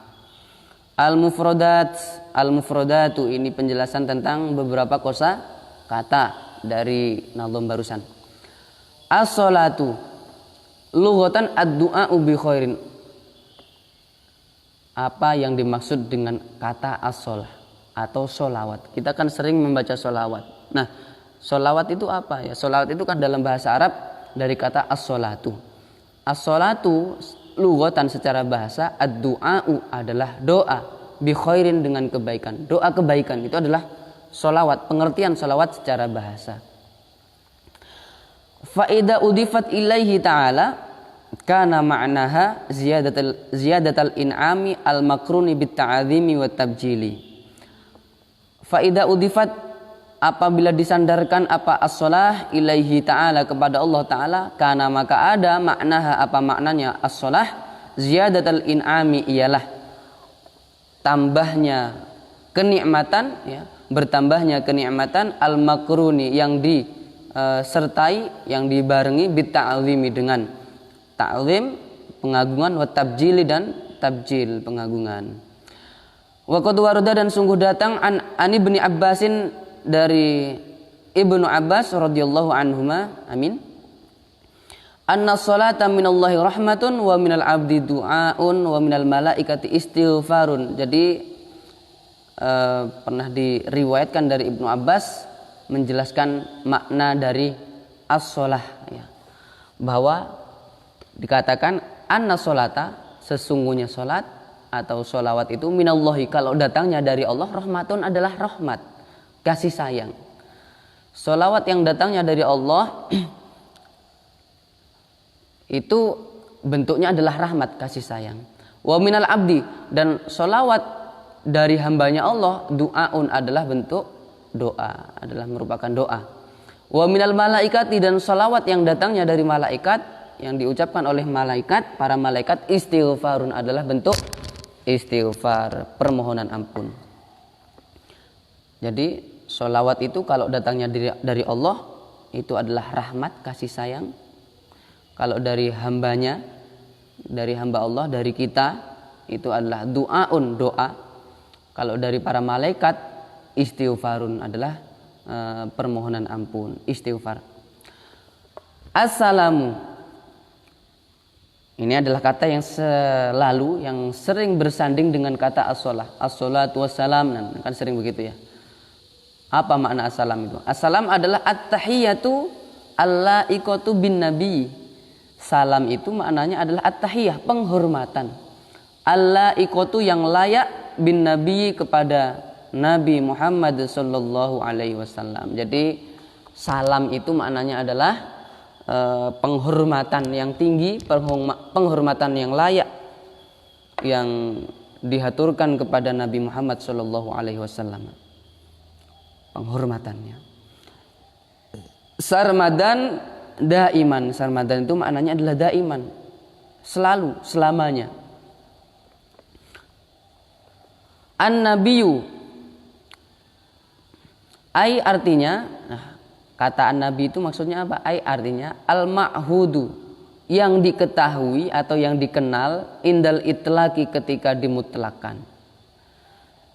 Al-mufradatu ini penjelasan tentang beberapa kosa kata dari nazom barusan. As-sholatu lughatan ad-du'a bi khairin. Apa yang dimaksud dengan kata as-sholah atau sholawat? Kita kan sering membaca sholawat. Nah, sholawat itu apa ya? Sholawat itu kan dalam bahasa Arab dari kata as-sholatu. As-sholatu lughatan secara bahasa, ad-du'a'u adalah doa, bi khairin dengan kebaikan. Doa kebaikan itu adalah sholawat, pengertian sholawat secara bahasa. Fa'idha udifat ilaihi ta'ala kana ma'naha ziyadatal in'ami al-makruni bit-ta'azimi wa tabjili. Fa'idha udifat, apabila disandarkan apa as-sholah ilaihi ta'ala, kepada Allah ta'ala, kana maka ada maknaha, apa maknanya as-sholah, ziyadatal in'ami ialah tambahnya kenikmatan, ya, bertambahnya kenikmatan, al-makruni yang disertai, yang dibarengi, bit-ta'zimi dengan ta'zim pengagungan, wa tabjili dan tabjil pengagungan. Wa qad warada dan sungguh datang an Ibnu Abbasin dari Ibnu Abbas radhiyallahu anhuma, amin, anna sholata minallahi rahmatun wa minal abdi du'aun wa minal malaikati istighfarun. Jadi pernah diriwayatkan dari Ibnu Abbas menjelaskan makna dari as-sholah, ya, bahwa dikatakan anna sholata, sesungguhnya sholat atau sholawat itu minallahi, kalau datangnya dari Allah, rahmatun adalah rahmat, kasih sayang. Sholawat yang datangnya dari Allah itu bentuknya adalah rahmat, kasih sayang. Wa minal abdi, dan sholawat dari hambanya Allah, du'aun adalah bentuk doa, adalah merupakan doa. Wa minal malaikati, dan sholawat yang datangnya dari malaikat, yang diucapkan oleh malaikat, para malaikat, istighfarun adalah bentuk istighfar, permohonan ampun. Jadi sholawat itu kalau datangnya dari Allah itu adalah rahmat, kasih sayang. Kalau dari hambanya, dari hamba Allah, dari kita, itu adalah du'aun, doa. Kalau dari para malaikat, istighfarun adalah permohonan ampun, istighfar. Assalamu, ini adalah kata yang selalu, yang sering bersanding dengan kata as-sholah. As-sholatu wassalam, kan sering begitu ya. Apa makna as-salam itu? As-salam adalah at-tahiyatu al-la'iqatu bin nabi. Salam itu maknanya adalah at-tahiyah, penghormatan. Al-la'iqatu yang layak bin nabi, kepada Nabi Muhammad sallallahu alaihi wasallam. Jadi salam itu maknanya adalah penghormatan yang tinggi, penghormatan yang layak, yang dihaturkan kepada Nabi Muhammad sallallahu alaihi wasallam. Penghormatannya. Sarmadan daiman, sarmadan itu maknanya adalah daiman, selalu, selamanya. An-nabiyyu ai artinya, kata an-nabi itu maksudnya apa? Ai artinya al-ma'hudu, yang diketahui atau yang dikenal, indal itlaqi ketika dimutlakan.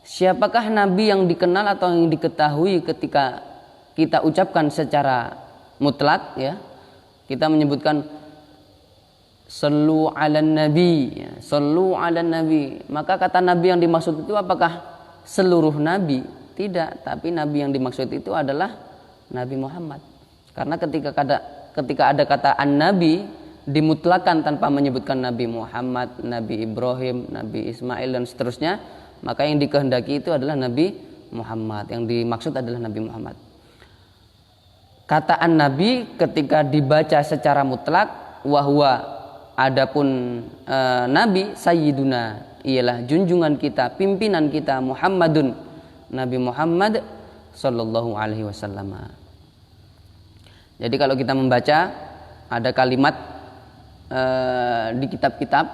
Siapakah nabi yang dikenal atau yang diketahui ketika kita ucapkan secara mutlak, ya? Kita menyebutkan sallu 'alan nabi, ya, sallu 'alan nabi. Maka kata nabi yang dimaksud itu apakah seluruh nabi? Tidak, tapi nabi yang dimaksud itu adalah Nabi Muhammad. Karena ketika ada kata an-nabi dimutlakan tanpa menyebutkan Nabi Muhammad, Nabi Ibrahim, Nabi Ismail dan seterusnya, maka yang dikehendaki itu adalah Nabi Muhammad. Yang dimaksud adalah Nabi Muhammad. Kata an-nabi ketika dibaca secara mutlak, wahwa adapun nabi sayyiduna, ialah junjungan kita, pimpinan kita, Muhammadun, Nabi Muhammad sallallahu alaihi wasallam. Jadi kalau kita membaca ada kalimat di kitab-kitab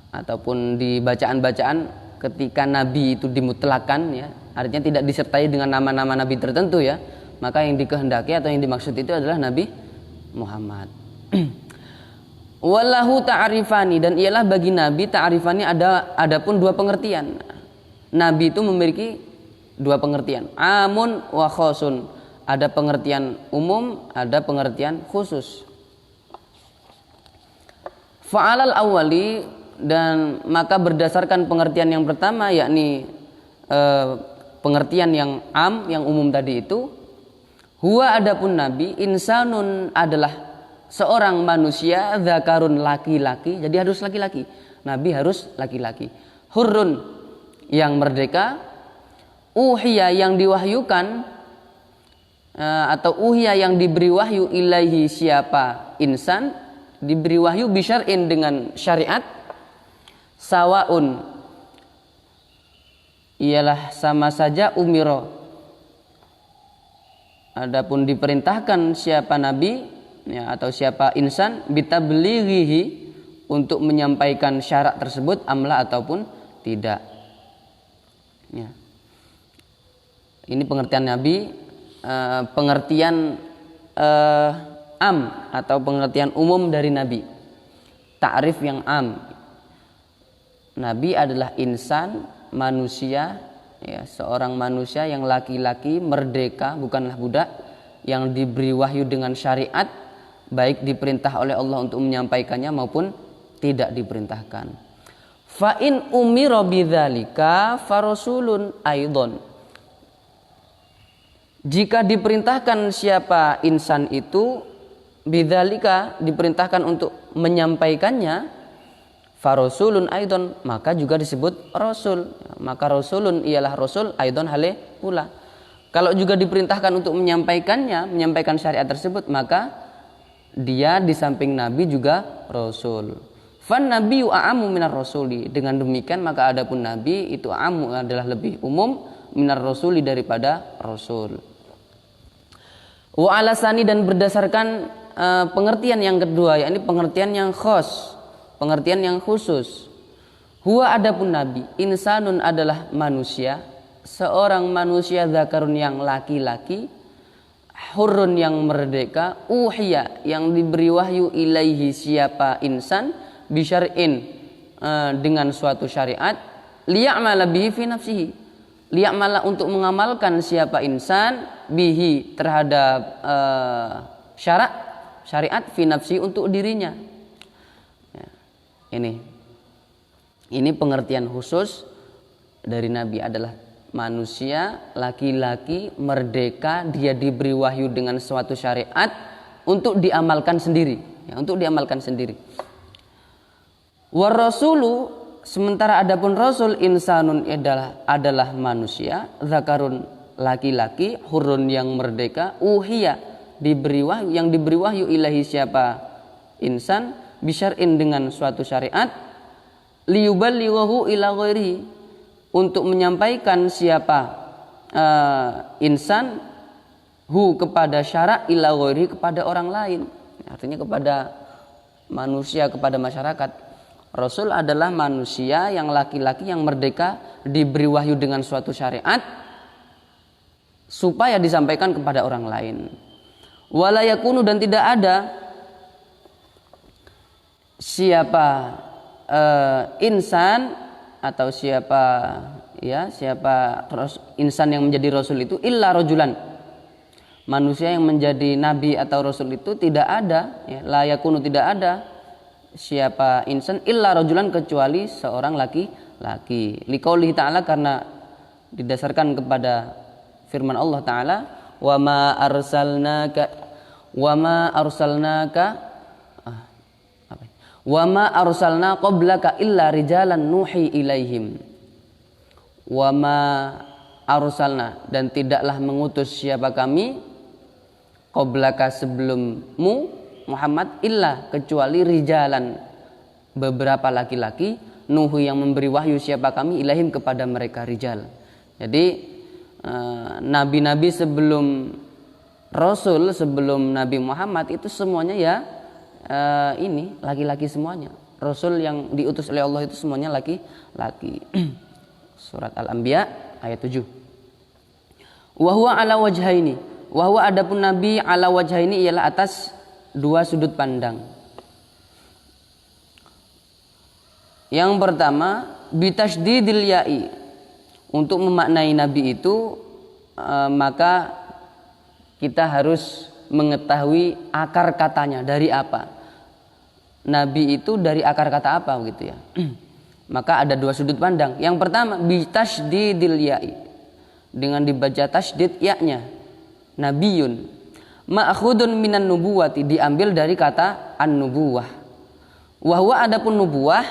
ataupun di bacaan-bacaan ketika nabi itu dimutlakan, ya, artinya tidak disertai dengan nama-nama nabi tertentu, ya, maka yang dikehendaki atau yang dimaksud itu adalah Nabi Muhammad. Wallahu ta'rifani, dan ialah bagi nabi ta'rifani adapun dua pengertian. Nabi itu memiliki dua pengertian, amun wa khosun. Ada pengertian umum, ada pengertian khusus. Fa'alal awwali, dan maka berdasarkan pengertian yang pertama, yakni pengertian yang am, yang umum tadi itu, huwa adapun nabi insanun adalah seorang manusia, dzakarun laki-laki, jadi harus laki-laki. Nabi harus laki-laki. Hurrun yang merdeka, uhiya yang diwahyukan, atau uhiya yang diberi wahyu, ilaihi siapa insan, diberi wahyu bisyar'in dengan syariat, sawaun ialah sama saja, umiro adapun diperintahkan siapa nabi, ya, atau siapa insan, bitablighihi untuk menyampaikan syarat tersebut, amla ataupun tidak, ya. Ini pengertian nabi, pengertian am atau pengertian umum dari nabi. Ta'rif yang am, nabi adalah insan, manusia, ya, seorang manusia yang laki-laki, merdeka, bukanlah budak, yang diberi wahyu dengan syariat, baik diperintah oleh Allah untuk menyampaikannya maupun tidak diperintahkan. Fa in umira bidzalika farasulun aidon. Jika diperintahkan siapa insan itu, bidzalika diperintahkan untuk menyampaikannya, farasulun aidon, maka juga disebut rasul. Maka rasulun ialah rasul, aidon hale pula. Kalau juga diperintahkan untuk menyampaikannya, menyampaikan syariat tersebut, maka dia di samping nabi juga rasul. Fan nabiyyu a'ammu minar rasuli. Dengan demikian maka adapun nabi itu a'ammu adalah lebih umum, minar rasuli daripada rasul. Wa alasani, dan berdasarkan pengertian yang kedua, yakni pengertian yang khos, pengertian yang khusus. Huwa adapun nabi insanun adalah manusia, seorang manusia, zakarun yang laki-laki, hurrun yang merdeka, uhiya yang diberi wahyu, ilaihi siapa insan, bisyar'in dengan suatu syariat, liya'mala bihi fi nafsihi, liya'mala untuk mengamalkan siapa insan, bihi terhadap syariat, fi nafsi untuk dirinya, ya. Ini pengertian khusus dari nabi, adalah manusia laki-laki merdeka, dia diberi wahyu dengan suatu syariat untuk diamalkan sendiri, ya, untuk diamalkan sendiri. War rasulu, sementara adapun rasul insanun adalah manusia, zakarun laki-laki, hurun yang merdeka, uhiya diberi wahyu, yang diberi wahyu ilahi siapa insan, bisyar'in dengan suatu syariat, liyuballighahu ila ghairihi untuk menyampaikan siapa insan hu kepada syara' ila ghairihi kepada orang lain, artinya kepada manusia, kepada masyarakat. Rasul adalah manusia yang laki-laki yang merdeka, diberi wahyu dengan suatu syariat supaya disampaikan kepada orang lain. Wala yakunu, dan tidak ada siapa insan atau siapa insan yang menjadi rasul itu illa rajulan. Manusia yang menjadi nabi atau rasul itu tidak ada, ya, la yakunu, tidak ada siapa insan illa rajulan, kecuali seorang laki-laki. Liqaulihi ta'ala, karena didasarkan kepada firman Allah Ta'ala, wa ma arsalna qablaka illa rijalan nuhi ilaihim. Wa ma arsalna, dan tidaklah mengutus siapa kami qablaka, sebelummu Muhammad, illa, kecuali rijalan, beberapa laki-laki, nuhu, yang memberi wahyu siapa kami, ilahim, kepada mereka, rijal. Jadi nabi-nabi sebelum Rasul, sebelum Nabi Muhammad itu semuanya ya ini laki-laki semuanya. Rasul yang diutus oleh Allah itu semuanya laki-laki. Surat Al-Anbiya ayat 7. Wa huwa ala wajhaini, wa huwa, adapun nabi, ala wajhaini, ialah atas dua sudut pandang. Yang pertama, bitasydidil ya'i, untuk memaknai nabi itu maka kita harus mengetahui akar katanya dari apa. Nabi itu dari akar kata apa gitu ya. Maka ada dua sudut pandang. Yang pertama, bitasydidil ya'i, dengan dibaca tasydid ya-nya, nabiyun, ma'khudun minan nubuwati, diambil dari kata an-nubuwah. Wa huwa, adapun nubuwah,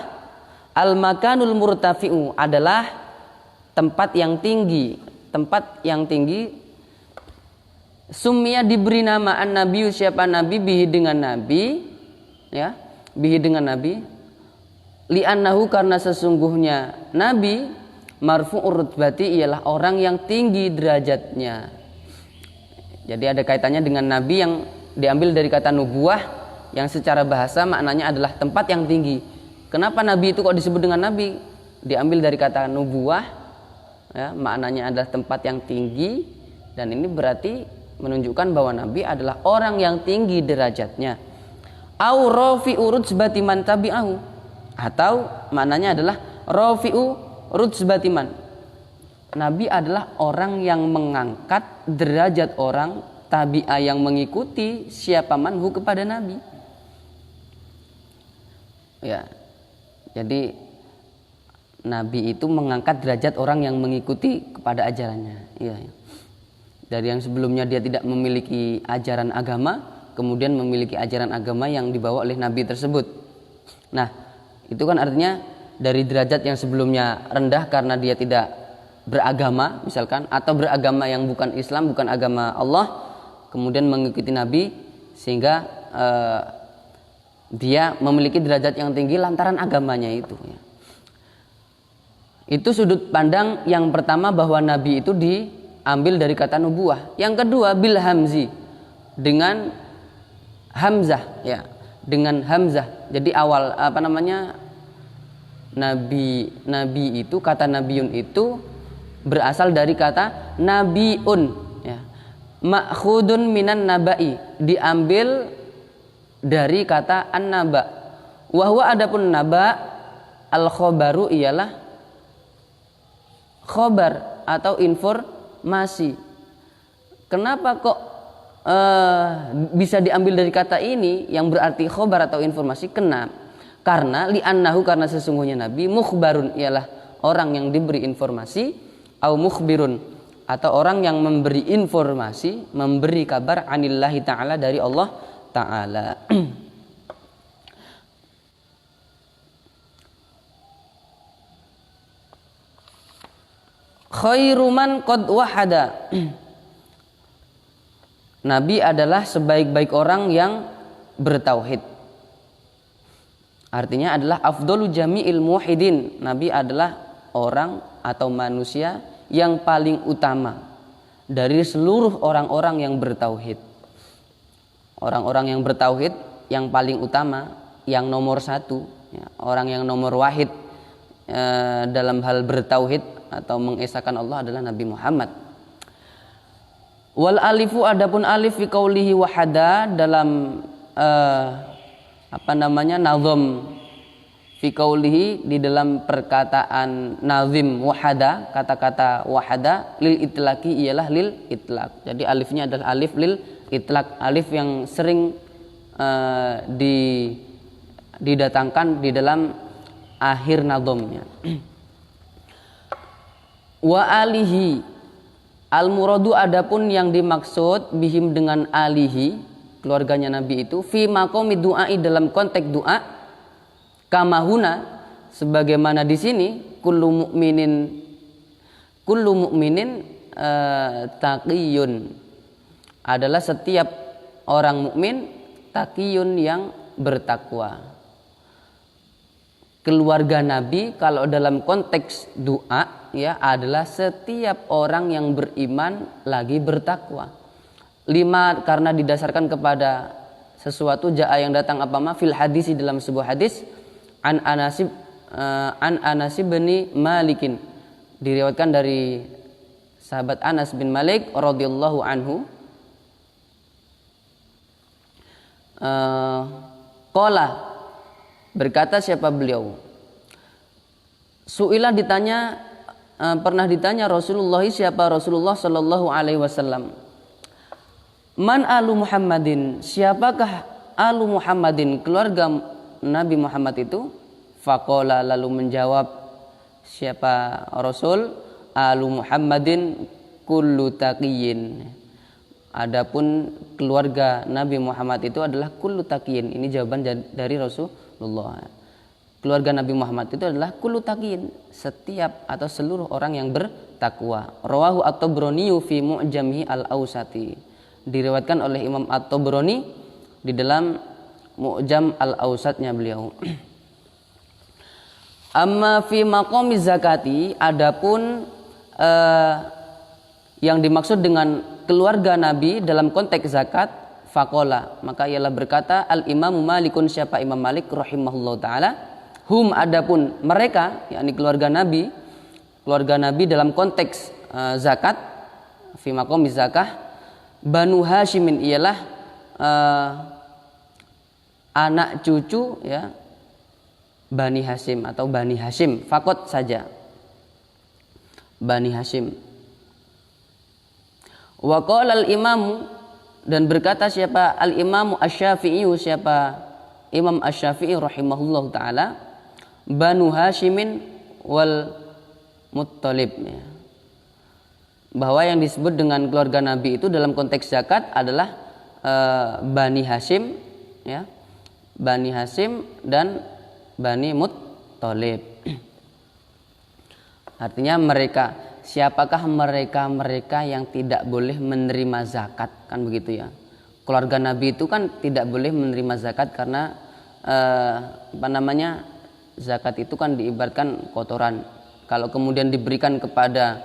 al-makanul murtafi'u, adalah tempat yang tinggi, summiya, diberi nama an-nabiyyu, siapa nabi, bihi, dengan nabi, ya, bihi, dengan nabi, li'annahu, karena sesungguhnya nabi, marfu'ur rutbati, ialah orang yang tinggi derajatnya. Jadi ada kaitannya dengan nabi yang diambil dari kata nubuwah, yang secara bahasa maknanya adalah tempat yang tinggi. Kenapa nabi itu kok disebut dengan nabi? Diambil dari kata nubuwah, ya, maknanya adalah tempat yang tinggi, dan ini berarti menunjukkan bahwa nabi adalah orang yang tinggi derajatnya. Au rafi'u rutsbati man tabi'ahu, atau maknanya adalah rafi'u rutsbati man, nabi adalah orang yang mengangkat derajat orang tabi'ah yang mengikuti siapa manhu kepada nabi. Ya. Jadi nabi itu mengangkat derajat orang yang mengikuti kepada ajarannya. Ya. Dari yang sebelumnya dia tidak memiliki ajaran agama, kemudian memiliki ajaran agama yang dibawa oleh nabi tersebut. Nah, itu kan artinya dari derajat yang sebelumnya rendah karena dia tidak beragama misalkan, atau beragama yang bukan Islam, bukan agama Allah, kemudian mengikuti nabi, sehingga dia memiliki derajat yang tinggi lantaran agamanya itu, ya. Itu sudut pandang yang pertama, bahwa nabi itu diambil dari kata nubuwah. Yang kedua, bil hamzi, dengan hamzah, ya, dengan hamzah. Jadi awal nabi itu, kata nabiyun itu berasal dari kata nabiun, ya, ma'khudun minan nabai, diambil dari kata an-naba. Wa huwa, adapun naba, al-khobaru, ialah khobar atau informasi. Kenapa kok bisa diambil dari kata ini yang berarti khobar atau informasi? Kenapa? Karena li'annahu, karena sesungguhnya nabi, mukhbarun, ialah orang yang diberi informasi, au mukhbirun, atau orang yang memberi informasi, memberi kabar, anillahi ta'ala, dari Allah Ta'ala. Khairuman qad wahada, nabi adalah sebaik-baik orang yang bertauhid. Artinya adalah afdalu jami'il muwahhidin, nabi adalah orang atau manusia yang paling utama dari seluruh orang-orang yang bertauhid. Orang-orang yang bertauhid yang paling utama, yang nomor satu, ya, orang yang nomor wahid dalam hal bertauhid atau mengesahkan Allah adalah Nabi Muhammad. Wal alifu, adapun alif fi qaulihi wahada dalam nazam fi qaulihi di dalam perkataan nazim wahada, kata-kata wahada lil itlaqi ialah lil itlaq. Jadi alifnya adalah alif lil itlaq, alif yang sering didatangkan di dalam akhir nazamnya. Wa alihi, al muradu adapun yang dimaksud bihim dengan alihi, keluarganya Nabi itu, fi maqami du'ai dalam konteks doa, kamahuna sebagaimana di sini, kullu mukminin taqiyun, adalah setiap orang mukmin taqiyun yang bertakwa. Keluarga Nabi kalau dalam konteks doa ya adalah setiap orang yang beriman lagi bertakwa. 5 karena didasarkan kepada sesuatu jaa yang datang fil hadis, dalam sebuah hadis an Anas bin Malikin, diriwayatkan dari sahabat Anas bin Malik radhiyallahu anhu, qala, berkata siapa beliau, su'ilah ditanya, pernah ditanya Rasulullah, siapa Rasulullah sallallahu alaihi wasallam, man alu Muhammadin, siapakah alu Muhammadin, keluarga Nabi Muhammad itu? Faqala, lalu menjawab siapa Rasul, alu Muhammadin kullu taqiyyin, adapun keluarga Nabi Muhammad itu adalah kullu taqiyyin. Ini jawaban dari Rasulullah. Keluarga Nabi Muhammad itu adalah kullu taqiyyin, setiap atau seluruh orang yang bertakwa. Rawahu at-Tabrani fi Mu'jamhi al-Awsati, diriwayatkan oleh Imam at-Tabrani di dalam Mu'jam al-Awsatnya beliau. Amma fi maqami zakati, adapun yang dimaksud dengan keluarga Nabi dalam konteks zakat, faqala, maka ialah berkata al-Imamu Malikun, siapa Imam Malik rahimahullahu taala, hum, adapun mereka, yakni keluarga Nabi dalam konteks zakat, fi maqami zakah, Banu Hashimin, ialah anak cucu ya Bani Hashim atau Bani Hashim, fakot saja Bani Hashim. Wa qala al-Imamu, dan berkata siapa al-Imamu Asy-Syafi'i, siapa Imam Asy-Syafi'i rahimahullahu taala, Banu Hashimin wal Muttalib, ya, bahwa yang disebut dengan keluarga Nabi itu dalam konteks zakat adalah Bani Hashim, ya, Bani Hashim dan Bani Muttalib. Artinya mereka, siapakah mereka yang tidak boleh menerima zakat, kan begitu ya. Keluarga Nabi itu kan tidak boleh menerima zakat karena zakat itu kan diibaratkan kotoran. Kalau kemudian diberikan kepada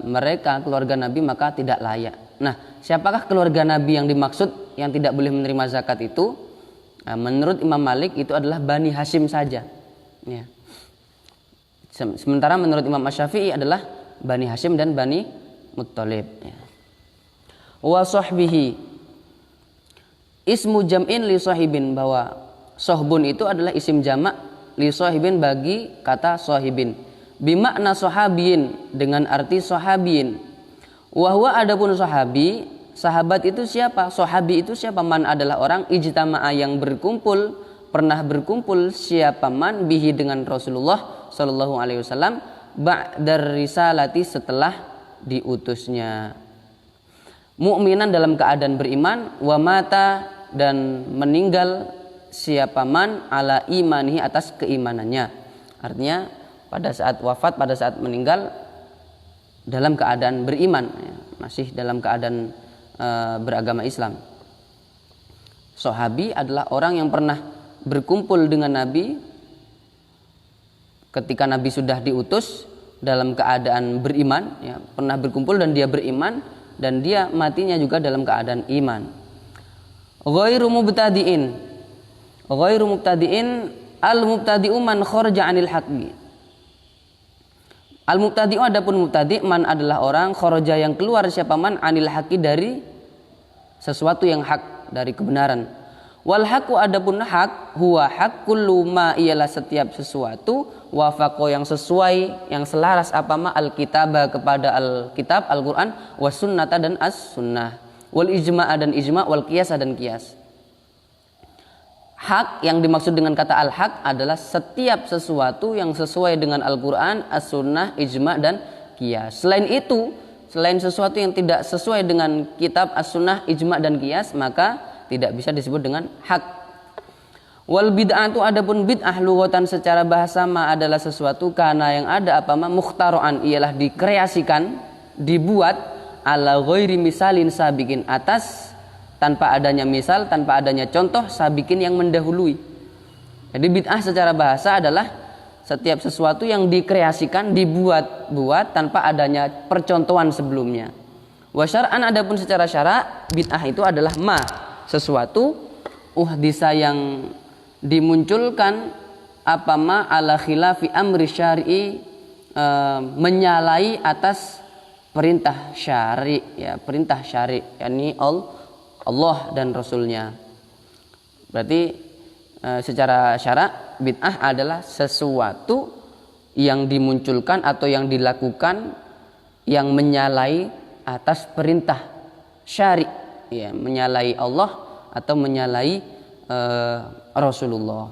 mereka keluarga Nabi maka tidak layak. Nah, siapakah keluarga Nabi yang dimaksud yang tidak boleh menerima zakat itu? Nah, menurut Imam Malik itu adalah Bani Hashim saja, ya. Sementara menurut Imam Asy-Syafi'i adalah Bani Hashim dan Bani Muttalib, ya. Wa sahbihi, ismu jam'in li sahibin, bahwa sohbun itu adalah isim jamak li sahibin, bagi kata sahibin, bimakna sahabiyin, dengan arti sahabiyin. Wa huwa, adapun sahabi, sahabat itu siapa? Sahabi itu siapa? Man adalah orang, ijtama'a yang berkumpul, pernah berkumpul, siapa man bihi dengan Rasulullah sallallahu alaihi wasallam, ba'dar risalati, setelah diutusnya, mu'minan dalam keadaan beriman, wa mata, dan meninggal siapa man ala imanihi, atas keimanannya. Artinya pada saat wafat, pada saat meninggal dalam keadaan beriman, ya, masih dalam keadaan beragama Islam. Sahabi adalah orang yang pernah berkumpul dengan Nabi ketika Nabi sudah diutus dalam keadaan beriman, ya, pernah berkumpul dan dia beriman, dan dia matinya juga dalam keadaan iman. Ghairu mubtadi'in Al-mubtadi'u man kharaja 'anil haqqi. Al-mubtadi'u adapun mubtadi' man adalah orang kharaja yang keluar siapa man 'anil haqqi dari sesuatu yang hak, dari kebenaran. Wal haqqu adapun hak huwa haqqul ma ialah setiap sesuatu wafaqo yang sesuai, yang selaras apa ma al-kitaba kepada al-kitab Al-Qur'an, was sunnata dan as-sunnah, wal ijma'a dan ijma', wal qiyas dan qiyas. Hak yang dimaksud dengan kata al-haq adalah setiap sesuatu yang sesuai dengan Al-Quran, as-sunnah, ijma' dan qiyas. Selain itu, selain sesuatu yang tidak sesuai dengan kitab, as-sunnah, ijma' dan qiyas, maka tidak bisa disebut dengan hak. Wal bid'atu adapun bid'ah lughatan secara bahasa ma adalah sesuatu karena yang ada apa ma mukhtaroan ialah dikreasikan, dibuat ala ghairi misalin sabiqin atas tanpa adanya misal, tanpa adanya contoh sabiqin yang mendahului. Jadi bid'ah secara bahasa adalah setiap sesuatu yang dikreasikan, dibuat-buat tanpa adanya percontohan sebelumnya. Wa syar'an adapun secara syara' bid'ah itu adalah ma sesuatu uhdisa yang dimunculkan apa ma ala khilafi amri syar'i, menyalahi atas perintah syari, ya perintah syari, yakni Allah dan Rasulnya. Berarti secara syarak bid'ah adalah sesuatu yang dimunculkan atau yang dilakukan yang menyalahi atas perintah syari, ya, menyalahi Allah atau menyalahi Rasulullah.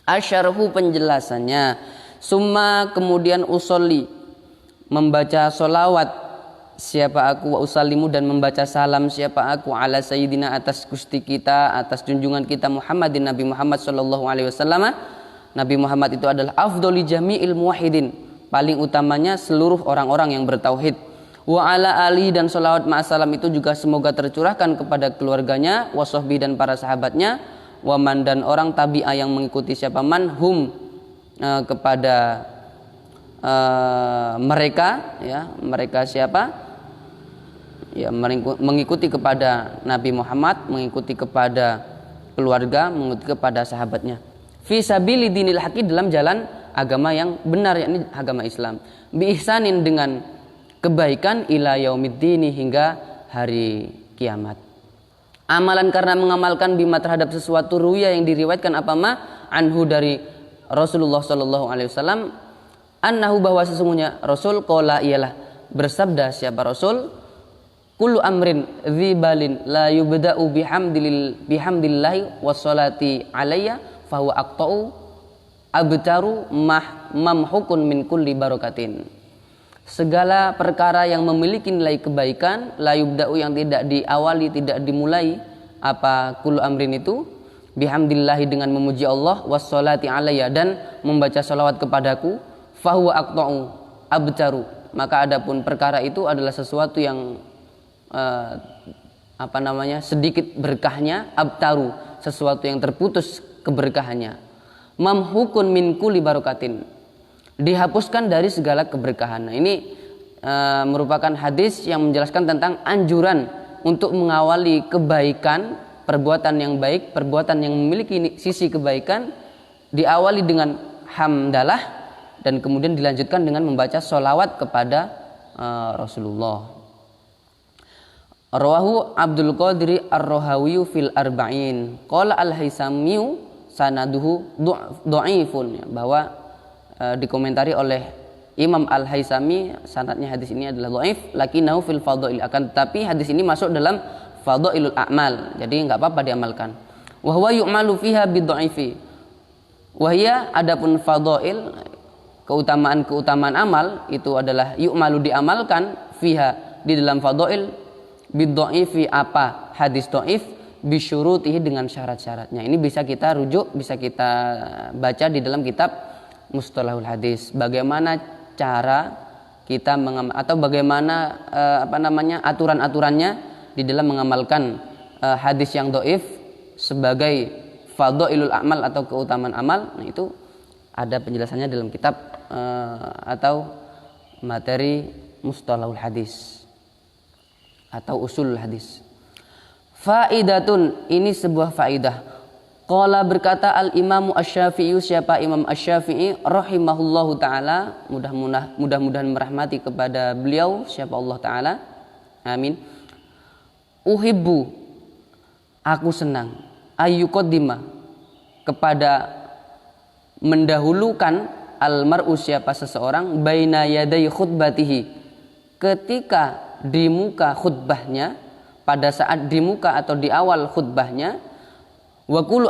Asyarhu penjelasannya, summa kemudian usolli membaca solawat siapa aku, wa usallimu dan membaca salam siapa aku, ala sayyidina atas gusti kita, atas junjungan kita Muhammadin Nabi Muhammad sallallahu alaihi wasallam. Nabi Muhammad itu adalah afdholi jami'il muwahhidin, paling utamanya seluruh orang-orang yang bertauhid. Wa ala ali dan salawat ma'asalam itu juga semoga tercurahkan kepada keluarganya, wa sahbi dan para sahabatnya, wa man dan orang tabi'ah yang mengikuti siapa man hum kepada mereka, ya mereka siapa, ya mengikuti kepada Nabi Muhammad, mengikuti kepada keluarga, mengikuti kepada sahabatnya. Fi sabili dinil haqi dalam jalan agama yang benar, yakni agama Islam. Bi ihsanin dengan kebaikan ila yaumiddini hingga hari kiamat. Amalan karena mengamalkan bima terhadap sesuatu ruya yang diriwayatkan apa ma anhu dari Rasulullah sallallahu alaihi wasallam, annahu bahwa sesungguhnya Rasul qala ialah bersabda siapa Rasul, kullu amrin dzibalin la yubda'u bihamdillahi wassalati alayya fahuwa aqta'u abtaru mamhukun min kulli barakatin. Segala perkara yang memiliki nilai kebaikan, la yubda'u yang tidak diawali, tidak dimulai, apa kullu amrin itu, bihamdillahi dengan memuji Allah, wassalati alayya dan membaca salawat kepadaku, fahuwa aqta'u abtaru, maka adapun perkara itu adalah sesuatu yang sedikit berkahnya, abtaru sesuatu yang terputus keberkahannya, mamhukun min kulli barakatin dihapuskan dari segala keberkahan. Nah, ini merupakan hadis yang menjelaskan tentang anjuran untuk mengawali kebaikan, perbuatan yang baik, perbuatan yang memiliki sisi kebaikan diawali dengan hamdalah dan kemudian dilanjutkan dengan membaca sholawat kepada Rasulullah. Rawahu Abdul Qadir Ar-Rahawi fil Arba'in. Qala Al-Haisami sanaduhu dhaifun, bahwa dikomentari oleh Imam Al-Haisami sanadnya hadis ini adalah dhaif, lakinnahu fil fadhail, akan tetapi hadis ini masuk dalam fadhailul a'mal, jadi enggak apa-apa diamalkan. Wa huwa yu'malu fiha bidhaifi. Wa hiya adapun fadhail, keutamaan-keutamaan amal itu adalah yu'malu diamalkan fiha di dalam fadhail bidhaifi apa hadis dhaif bisyurutihi dengan syarat-syaratnya. Ini bisa kita rujuk, bisa kita baca di dalam kitab Mustalahul Hadis. Bagaimana cara kita atau bagaimana aturan-aturannya di dalam mengamalkan hadis yang dhaif sebagai fadhailul amal atau keutamaan amal. Nah, itu ada penjelasannya dalam kitab atau materi Mustalahul Hadis atau usul hadis. Faidatun, ini sebuah faidah. Qala berkata al-Imamu Asy-Syafi'i, siapa Imam Asy-Syafi'i rahimahullahu taala, mudah-mudahan merahmati kepada beliau siapa Allah taala. Amin. Uhibbu, aku senang, ayyuqaddima, kepada mendahulukan almar'u, siapa seseorang, baina yaday khutbatihi, ketika di muka khutbahnya, pada saat di muka atau di awal khutbahnya, wa kulli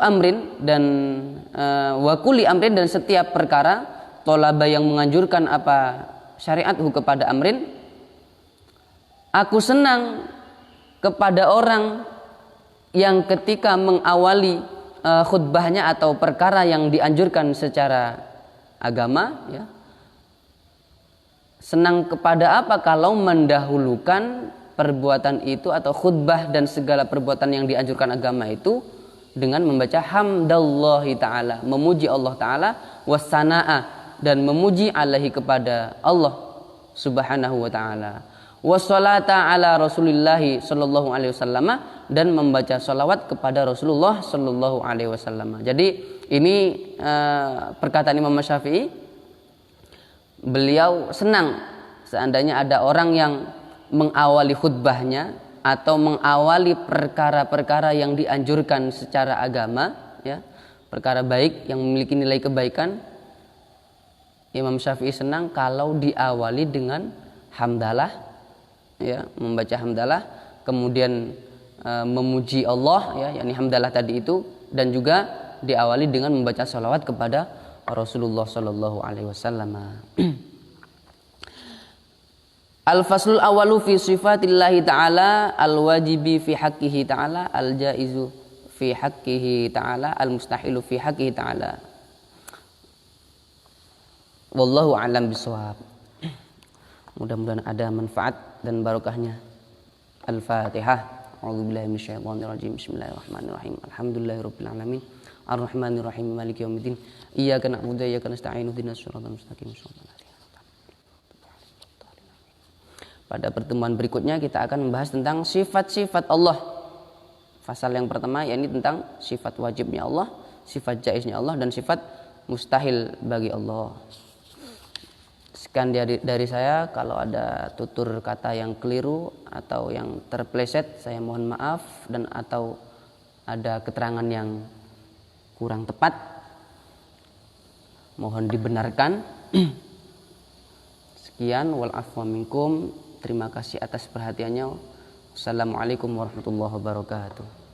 amrin dan setiap perkara, tolaba yang menganjurkan apa syariathu kepada amrin, aku senang kepada orang yang ketika mengawali khutbahnya atau perkara yang dianjurkan secara agama, ya, senang kepada apa, kalau mendahulukan perbuatan itu atau khutbah dan segala perbuatan yang dianjurkan agama itu dengan membaca hamdallahi ta'ala, memuji Allah ta'ala, wassana'a, dan memuji alaihi kepada Allah subhanahu wa ta'ala, wassalata ala rasulillahi sallallahu alaihi wasallam, dan membaca salawat kepada Rasulullah sallallahu alaihi wasallam. Jadi ini perkataan Imam Syafi'i, beliau senang seandainya ada orang yang mengawali khutbahnya atau mengawali perkara-perkara yang dianjurkan secara agama, ya, perkara baik yang memiliki nilai kebaikan, Imam Syafi'i senang kalau diawali dengan hamdalah, ya, membaca hamdalah, kemudian memuji Allah, ya, yakni hamdalah tadi itu, dan juga diawali dengan membaca sholawat kepada Rasulullah Sallallahu Alaihi Wasallam. Al-faslul awalu fi sifatillahi ta'ala, al-wajibi fi haqqihi ta'ala, al-jaizu fi haqqihi ta'ala, al-mustahilu fi haqqihi ta'ala. Wallahu a'lam bishawab. Mudah-mudahan ada manfaat dan barokahnya. Al-Fatihah. A'udzubillahi minasyaitonir rajim. Bismillahirrahmanirrahim. Alhamdulillahirabbil alamin. Arrahmanirrahim. Maliki yaumiddin. Iyyaka na'budu wa iyyaka nasta'in. Ihdinas siratal mustaqim. Pada pertemuan berikutnya kita akan membahas tentang sifat-sifat Allah. Fasal yang pertama yakni tentang sifat wajibnya Allah, sifat jaiznya Allah, dan sifat mustahil bagi Allah. Sekian dari saya. Kalau ada tutur kata yang keliru atau yang terpeleset, saya mohon maaf, dan atau ada keterangan yang kurang tepat, mohon dibenarkan. Sekian, wal afwa minkum. Terima kasih atas perhatiannya. Wassalamualaikum warahmatullahi wabarakatuh.